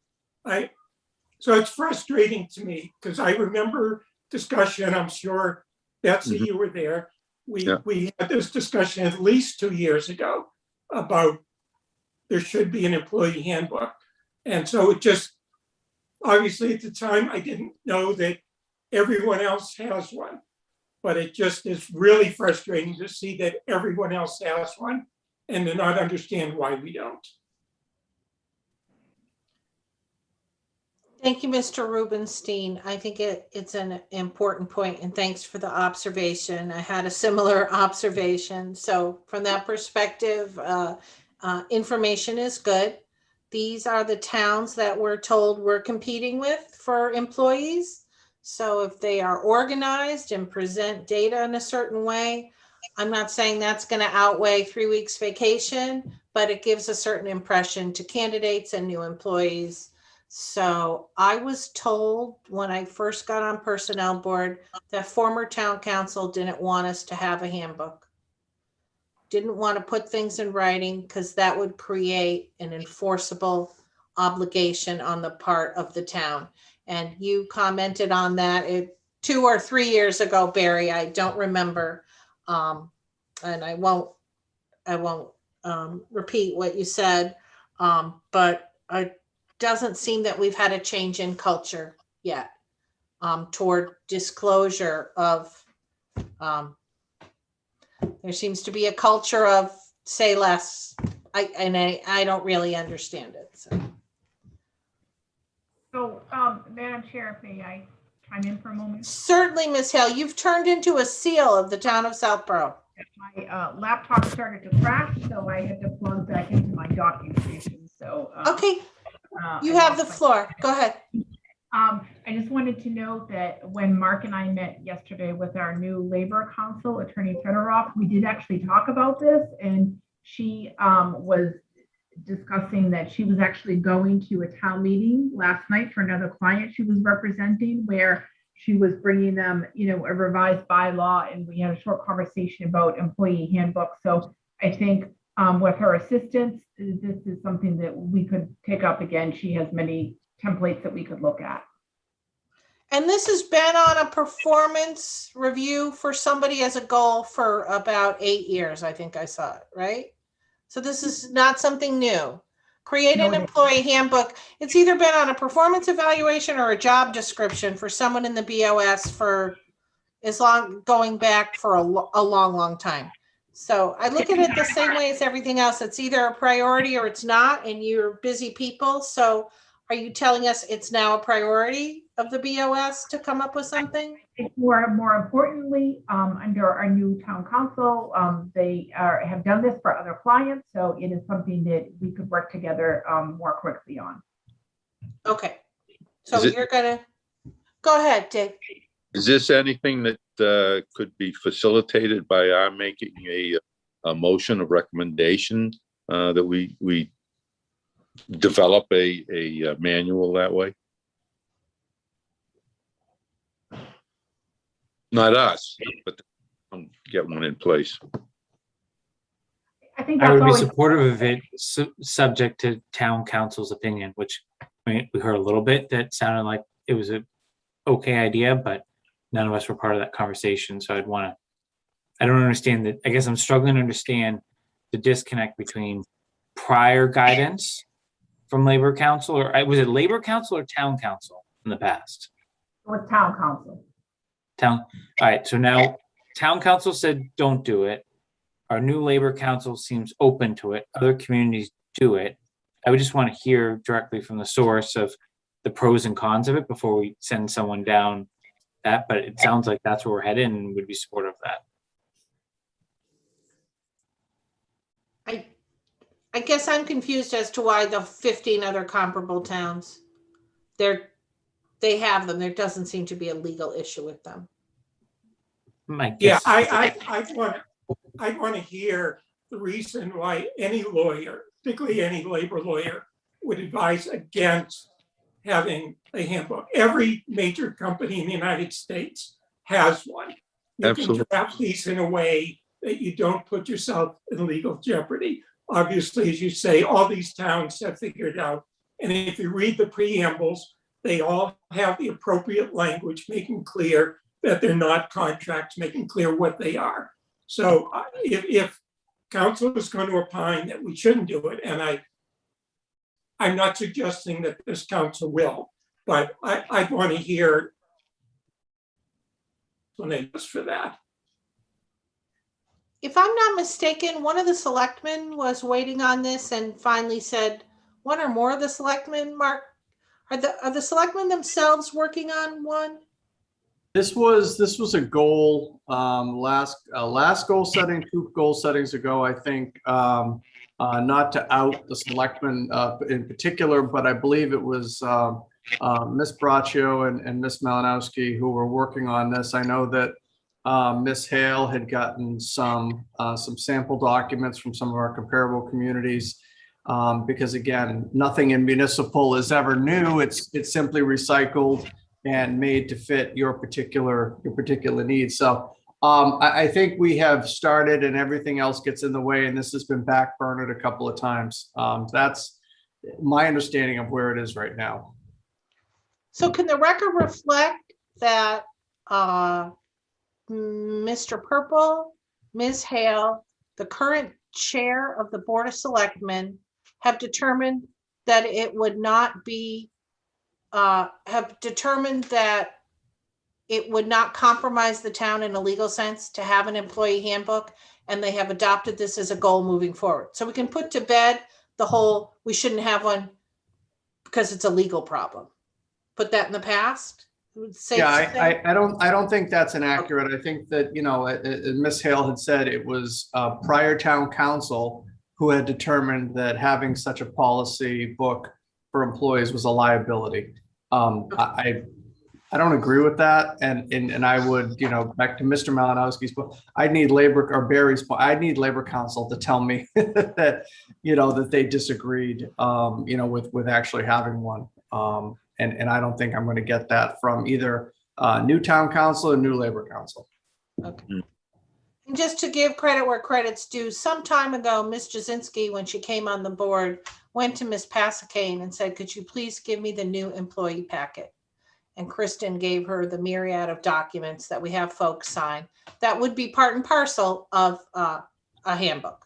So it's frustrating to me because I remember discussion, I'm sure Betsy, you were there. We had this discussion at least 2 years ago about there should be an employee handbook. And so it just, obviously at the time, I didn't know that everyone else has one, but it just is really frustrating to see that everyone else has one and to not understand why we don't. Thank you, Mr. Rubenstein. I think it's an important point, and thanks for the observation. I had a similar observation. So from that perspective, information is good. These are the towns that we're told we're competing with for employees. So if they are organized and present data in a certain way, I'm not saying that's going to outweigh 3 weeks vacation, but it gives a certain impression to candidates and new employees. So I was told when I first got on personnel board that former town council didn't want us to have a handbook. Didn't want to put things in writing because that would create an enforceable obligation on the part of the town. And you commented on that 2 or 3 years ago, Barry. I don't remember. And I won't repeat what you said. But it doesn't seem that we've had a change in culture yet toward disclosure of, there seems to be a culture of say less. I don't really understand it. So, Madam Chair, may I chime in for a moment? Certainly, Ms. Hill, you've turned into a seal of the town of Southborough. My laptop started to crash, so I had to plug back into my docking station. So Okay, you have the floor. Go ahead. I just wanted to note that when Mark and I met yesterday with our new labor counsel, Attorney Fedorov, we did actually talk about this, and she was discussing that she was actually going to a town meeting last night for another client she was representing, where she was bringing them, a revised bylaw, and we had a short conversation about employee handbook. So I think with her assistance, this is something that we could take up again. She has many templates that we could look at. And this has been on a performance review for somebody as a goal for about 8 years. I think I saw it, right? So this is not something new. Create an employee handbook. It's either been on a performance evaluation or a job description for someone in the BOS for going back for a long, long time. So I look at it the same way as everything else. It's either a priority or it's not, and you're busy people. So are you telling us it's now a priority of the BOS to come up with something? More importantly, under our new town council, they have done this for other clients, so it is something that we could work together more quickly on. Okay, so you're gonna go ahead, Dave. Is this anything that could be facilitated by our making a motion of recommendation that we develop a manual that way? Not us, but get one in place. I think I that's would be always supportive of it, subject to town council's opinion, which we heard a little bit that sounded like it was a okay idea, but none of us were part of that conversation. So I don't understand that. I guess I'm struggling to understand the disconnect between prior guidance from Labor Council, or was it Labor Council or Town Council in the past? with town council. All right, so now Town Council said don't do it. Our new Labor Council seems open to it. Other communities do it. I would just want to hear directly from the source of the pros and cons of it before we send someone down that, but it sounds like that's where we're headed and would be supportive of that. I guess I'm confused as to why the 15 other comparable towns, they have them. There doesn't seem to be a legal issue with them. Yeah, I want to hear the reason why any lawyer, particularly any labor lawyer, would advise against having a handbook. Every major company in the United States has one. You Absolutely. can draft these in a way that you don't put yourself in legal jeopardy. Obviously, as you say, all these towns have figured out. And if you read the preambles, they all have the appropriate language, making clear that they're not contracts, making clear what they are. So if council is going to opine that we shouldn't do it, and I'm not suggesting that this council will, but I want to hear explanations for that. If I'm not mistaken, one of the selectmen was waiting on this and finally said, one or more of the selectmen, Mark, are the selectmen themselves working on one? This was a goal last goal setting, 2 goal settings ago, I think. not to out the selectmen in particular, but I believe it was Ms. Braccio and Ms. Malinowski who were working on this. I know that Ms. Hale had gotten some sample documents from some of our comparable communities. Because again, nothing in municipal is ever new. It's simply recycled and made to fit your particular needs. So I think we have started and everything else gets in the way, and this has been backburnered a couple of times. That's my understanding of where it is right now. So can the record reflect that Mr. Purple, Ms. Hale, the current chair of the Board of Selectmen, have determined that it would not be, have determined that it would not compromise the town in a legal sense to have an employee handbook, and they have adopted this as a goal moving forward. So we can put to bed the whole, we shouldn't have one because it's a legal problem. Put that in the past? Yeah, I don't think that's inaccurate. I think that, you know, as Ms. Hale had said, it was prior town council who had determined that having such a policy book for employees was a liability. I don't agree with that. And I would, you know, back to Mr. Malinowski's book, I'd need labor, or Barry's point, I'd need labor council to tell me that, you know, that they disagreed, you know, with actually having one. And I don't think I'm going to get that from either new town council or new labor council. Okay. And just to give credit where credit's due, some time ago, Ms. Jasinski, when she came on the board, went to Ms. Pasicane and said, could you please give me the new employee packet? And Kristen gave her the myriad of documents that we have folks sign. That would be part and parcel of a handbook.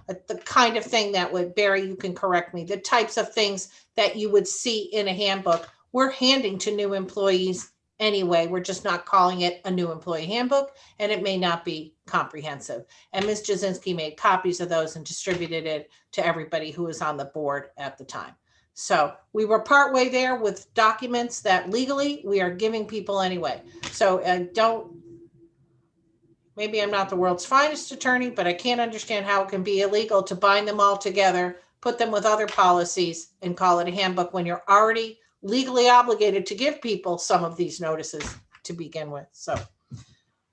The kind of thing that would, Barry, you can correct me, the types of things that you would see in a handbook, we're handing to new employees anyway. We're just not calling it a new employee handbook, and it may not be comprehensive. And Ms. Jasinski made copies of those and distributed it to everybody who was on the board at the time. So we were partway there with documents that legally we are giving people anyway. So maybe I'm not the world's finest attorney, but I can't understand how it can be illegal to bind them all together, put them with other policies and call it a handbook when you're already legally obligated to give people some of these notices to begin with. So,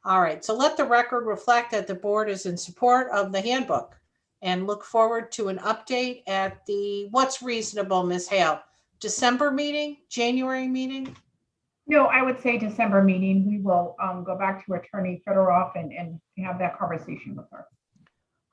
all right. So let the record reflect that the board is in support of the handbook and look forward to an update at the, what's reasonable, Ms. Hale, December meeting, January meeting? No, I would say December meeting. We will go back to Attorney Fedorov and have that conversation with her.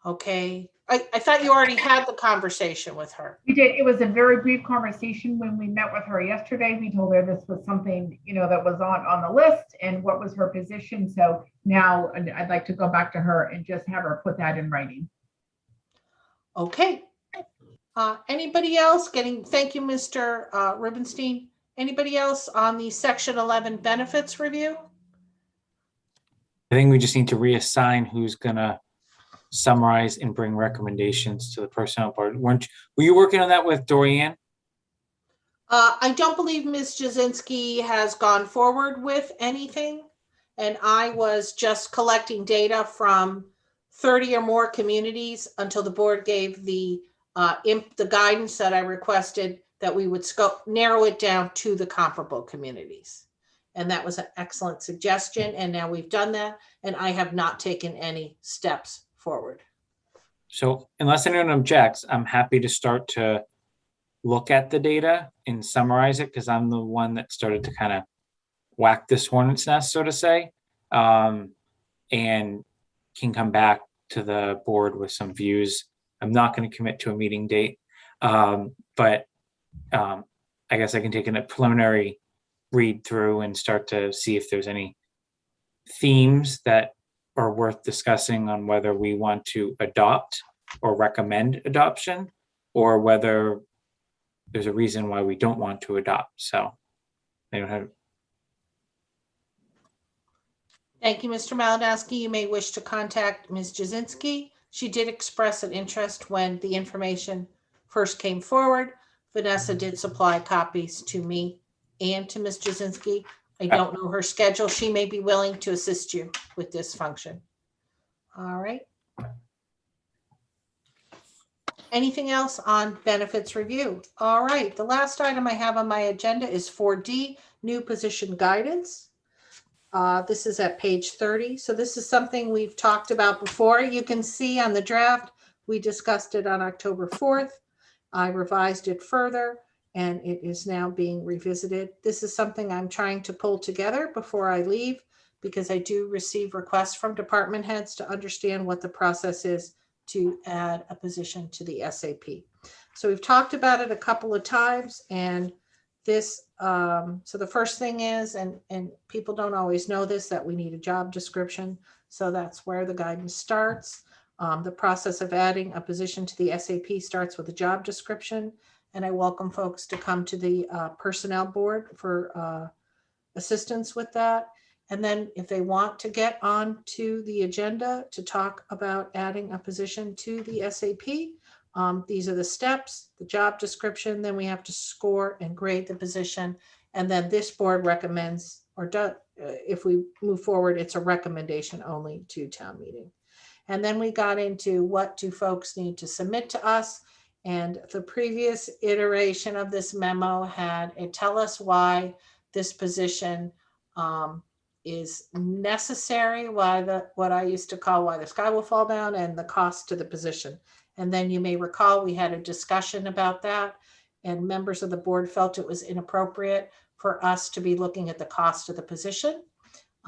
Okay. I thought you already had the conversation with her. We did. It was a very brief conversation when we met with her yesterday. We told her this was something, you know, that was on the list and what was her position. So now I'd like to go back to her and just have her put that in writing. Okay. Anybody else thank you, Mr. Rubenstein. Anybody else on the Section 11 benefits review? I think we just need to reassign who's gonna summarize and bring recommendations to the personnel board. Were you working on that with Dorian? I don't believe Ms. Jasinski has gone forward with anything. And I was just collecting data from 30 or more communities until the board gave the guidance that I requested that we would narrow it down to the comparable communities. And that was an excellent suggestion. And now we've done that. And I have not taken any steps forward. So unless anyone objects, I'm happy to start to look at the data and summarize it, because I'm the one that started to kind of whack this hornet's nest, so to say, and can come back to the board with some views. I'm not going to commit to a meeting date, but I guess I can take a preliminary read through and start to see if there's any themes that are worth discussing on whether we want to adopt or recommend adoption, or whether there's a reason why we don't want to adopt. So they don't have. Thank you, Mr. Malinowski. You may wish to contact Ms. Jasinski. She did express an interest when the information first came forward. Vanessa did supply copies to me and to Ms. Jasinski. I don't know her schedule. She may be willing to assist you with this function. All right. Anything else on benefits review? All right, the last item I have on my agenda is 4D, new position guidance. This is at page 30. So this is something we've talked about before. You can see on the draft, we discussed it on October 4th. I revised it further and it is now being revisited. This is something I'm trying to pull together before I leave because I do receive requests from department heads to understand what the process is to add a position to the SAP. So we've talked about it a couple of times, and this, so the first thing is, and people don't always know this, that we need a job description. So that's where the guidance starts. The process of adding a position to the SAP starts with a job description. And I welcome folks to come to the personnel board for assistance with that. And then if they want to get on to the agenda to talk about adding a position to the SAP, these are the steps, the job description, then we have to score and grade the position. And then this board recommends, or if we move forward, it's a recommendation only to town meeting. And then we got into what do folks need to submit to us. And the previous iteration of this memo had a tell us why this position is necessary, why what I used to call why the sky will fall down, and the cost to the position. And then you may recall we had a discussion about that, and members of the board felt it was inappropriate for us to be looking at the cost of the position.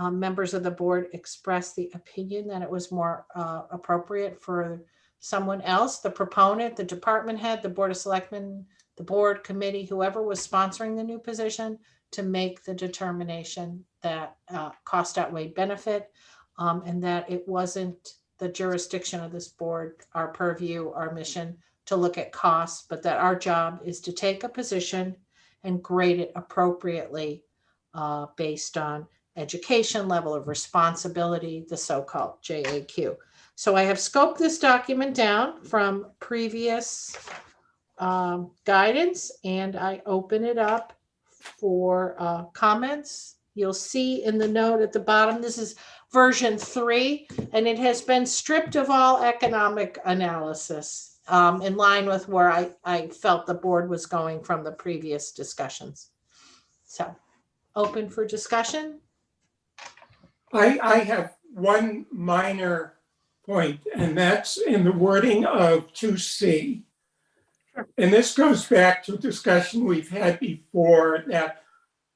Members of the board expressed the opinion that it was more appropriate for someone else, the proponent, the department head, the board of selectmen, the board committee, whoever was sponsoring the new position, to make the determination that cost outweighed benefit, and that it wasn't the jurisdiction of this board, our purview, our mission to look at costs, but that our job is to take a position and grade it appropriately based on education, level of responsibility, the so-called JAQ. So I have scoped this document down from previous guidance, and I open it up for comments. You'll see in the note at the bottom, this is version 3, and it has been stripped of all economic analysis in line with where I felt the board was going from the previous discussions. So open for discussion. I have one minor point, and that's in the wording of 2C. And this goes back to a discussion we've had before, that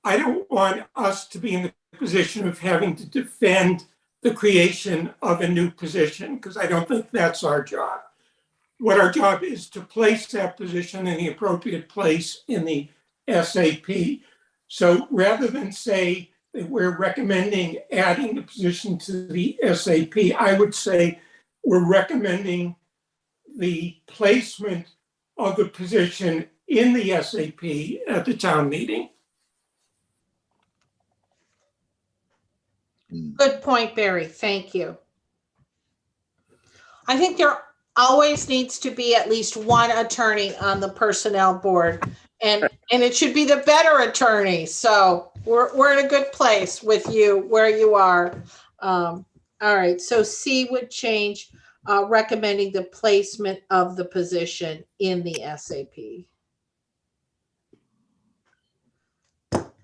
I don't want us to be in the position of having to defend the creation of a new position, because I don't think that's our job. What our job is to place that position in the appropriate place in the SAP. So rather than say that we're recommending adding the position to the SAP, I would say we're recommending the placement of the position in the SAP at the town meeting. Good point, Barry. Thank you. I think there always needs to be at least one attorney on the personnel board, and it should be the better attorney. So we're in a good place with you where you are. All right. So C would change, recommending the placement of the position in the SAP.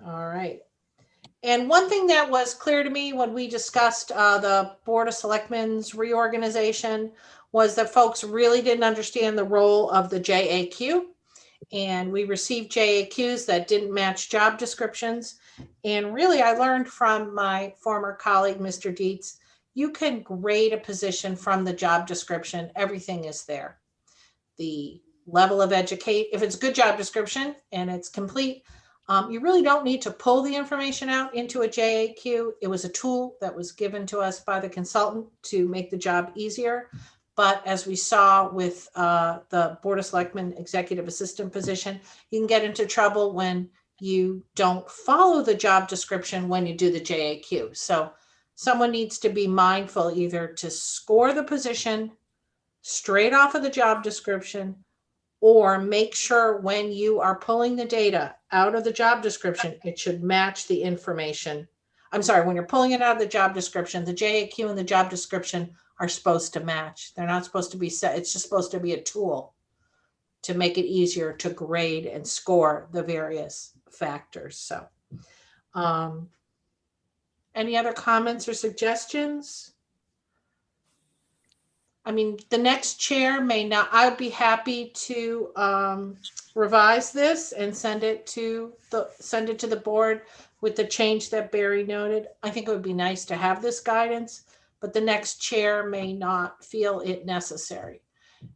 All right. And one thing that was clear to me when we discussed the Board of Selectmen's reorganization was that folks really didn't understand the role of the JAQ. And we received JAQs that didn't match job descriptions. And really, I learned from my former colleague, Mr. Dietz, you can grade a position from the job description. Everything is there. The level of education, if it's a good job description and it's complete, you really don't need to pull the information out into a JAQ. It was a tool that was given to us by the consultant to make the job easier. But as we saw with the Board of Selectmen executive assistant position, you can get into trouble when you don't follow the job description when you do the JAQ. So someone needs to be mindful either to score the position straight off of the job description, or make sure when you are pulling the data out of the job description, it should match the information. I'm sorry, when you're pulling it out of the job description, the JAQ and the job description are supposed to match. They're not supposed to be set. It's just supposed to be a tool. to make it easier to grade and score the various factors. So, any other comments or suggestions? I mean, the next chair may not, I'd be happy to revise this and send it to the board with the change that Barry noted. I think it would be nice to have this guidance, but the next chair may not feel it necessary.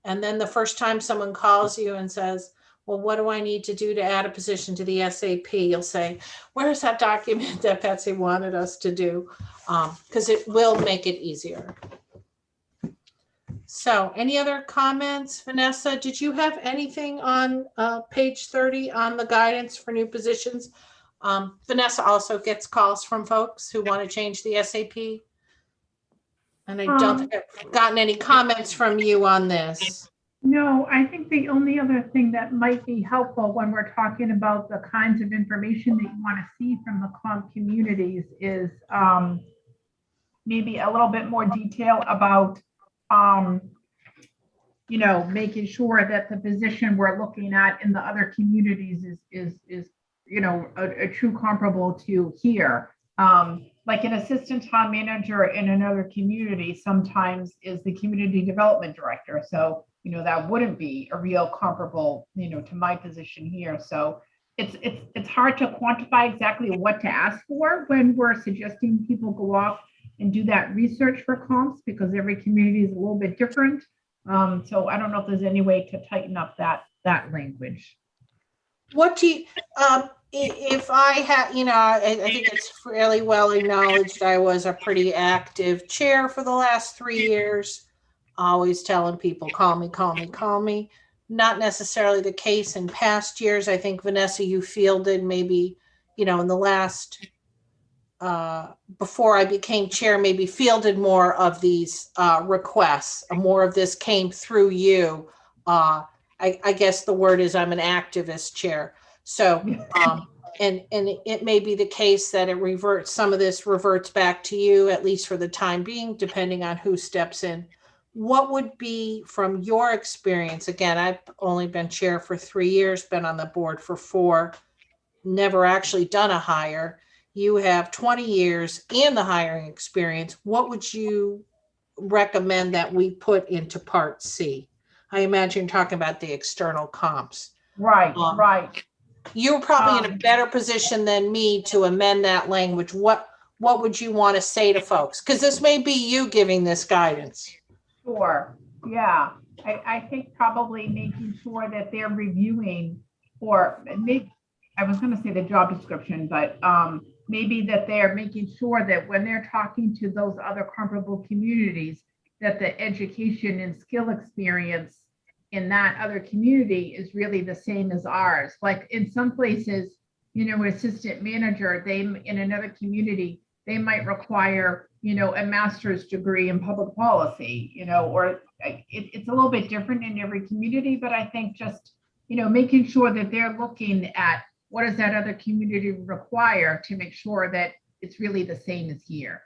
And then the first time someone calls you and says, well, what do I need to do to add a position to the SAP? You'll say, where's that document that Betsy wanted us to do? Because it will make it easier. So any other comments? Vanessa, did you have anything on page 30 on the guidance for new positions? Vanessa also gets calls from folks who want to change the SAP. And I don't think I've gotten any comments from you on this. No, I think the only other thing that might be helpful when we're talking about the kinds of information that you want to see from the comp communities is maybe a little bit more detail about you know, making sure that the position we're looking at in the other communities is you know, a true comparable to here. Like an assistant town manager in another community sometimes is the community development director. So, you know, that wouldn't be a real comparable, you know, to my position here. So it's hard to quantify exactly what to ask for when we're suggesting people go off and do that research for comps, because every community is a little bit different. So I don't know if there's any way to tighten up that language. What do you, if I had, you know, I think it's fairly well acknowledged I was a pretty active chair for the last 3 years, always telling people, call me, call me, call me. Not necessarily the case in past years. I think, Vanessa, you fielded maybe, you know, in the last, before I became chair, maybe fielded more of these requests. More of this came through you. I guess the word is I'm an activist chair. So, and it may be the case that it reverts, some of this reverts back to you, at least for the time being, depending on who steps in. What would be, from your experience, again, I've only been chair for 3 years, been on the board for 4, never actually done a hire. You have 20 years and the hiring experience. What would you recommend that we put into Part C? I imagine you're talking about the external comps. Right, right. You're probably in a better position than me to amend that language. What would you want to say to folks? Because this may be you giving this guidance. Sure, yeah. I think probably making sure that they're reviewing, or maybe, I was going to say the job description, but maybe that they're making sure that when they're talking to those other comparable communities, that the education and skill experience in that other community is really the same as ours. Like in some places, you know, assistant manager, they, in another community, they might require, you know, a master's degree in public policy, you know, or it's a little bit different in every community, but I think just, you know, making sure that they're looking at what does that other community require to make sure that it's really the same as here.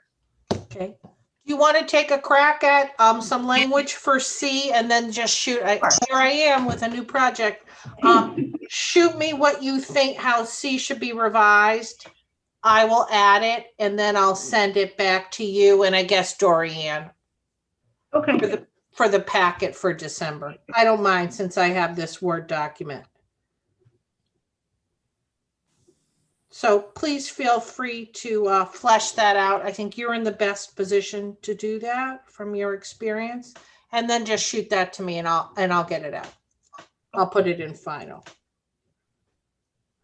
Okay. You want to take a crack at some language for C and then just shoot? Here I am with a new project. Shoot me what you think, how C should be revised. I will add it and then I'll send it back to you and I guess Dorianne. Okay. For the packet for December. I don't mind since I have this Word document. So please feel free to flesh that out. I think you're in the best position to do that from your experience. And then just shoot that to me and I'll get it out. I'll put it in final.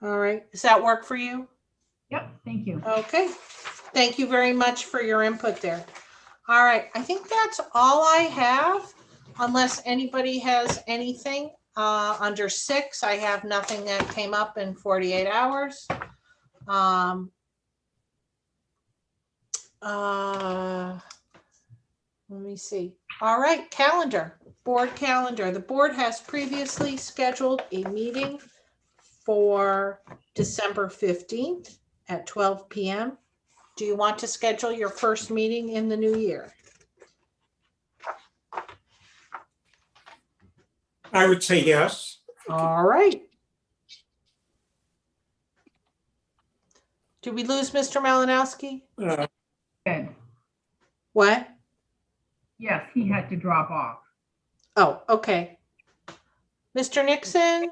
All right. Does that work for you? Yep. Thank you. Okay. Thank you very much for your input there. All right. I think that's all I have, unless anybody has anything. Under 6, I have nothing that came up in 48 hours. Let me see. All right, calendar, board calendar. The board has previously scheduled a meeting for December 15th at 12 p.m. Do you want to schedule your first meeting in the new year? I would say yes. All right. Did we lose Mr. Malinowski? Good. What? Yes, he had to drop off. Oh, okay. Mr. Nixon?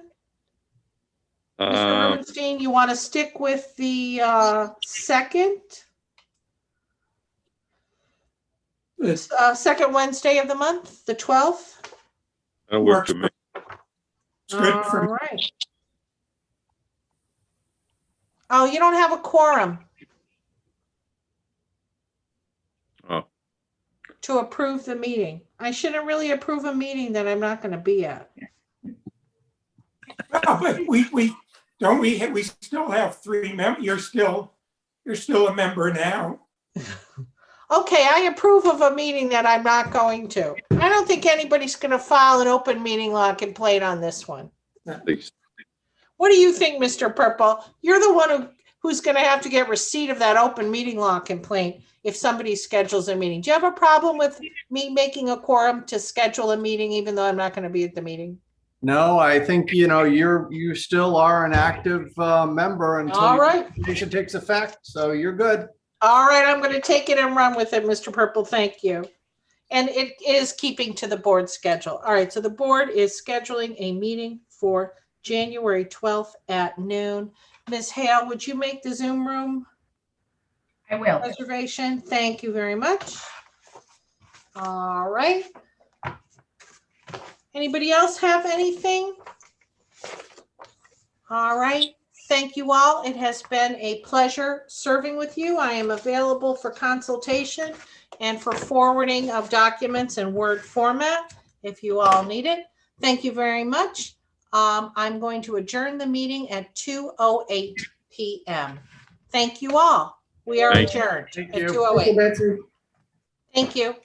Mr. Rubenstein, you want to stick with the second Wednesday of the month, the 12th? That'll work for me. It's good for All right. Oh, you don't have a quorum Oh, to approve the meeting. I shouldn't really approve a meeting that I'm not going to be at. Well, but we still have 3 members. You're still a member now. Okay, I approve of a meeting that I'm not going to. I don't think anybody's going to file an open meeting law complaint on this one. at least. What do you think, Mr. Purple? You're the one who's going to have to get receipt of that open meeting law complaint if somebody schedules a meeting. Do you have a problem with me making a quorum to schedule a meeting even though I'm not going to be at the meeting? No, I think, you still are an active member until All your right. resignation takes effect, so you're good. All right, I'm going to take it and run with it, Mr. Purple. Thank you. And it is keeping to the board schedule. All right, so the board is scheduling a meeting for January 12th at noon. Ms. Hale, would you make the Zoom room I will. reservation? Thank you very much. All right. Anybody else have anything? All right. Thank you all. It has been a pleasure serving with you. I am available for consultation and for forwarding of documents in Word format if you all need it. Thank you very much. I'm going to adjourn the meeting at 2:08 p.m. Thank you all. We are Thank you. adjourned Thank at you. Thank you, 2:08. Betsy. Thank you.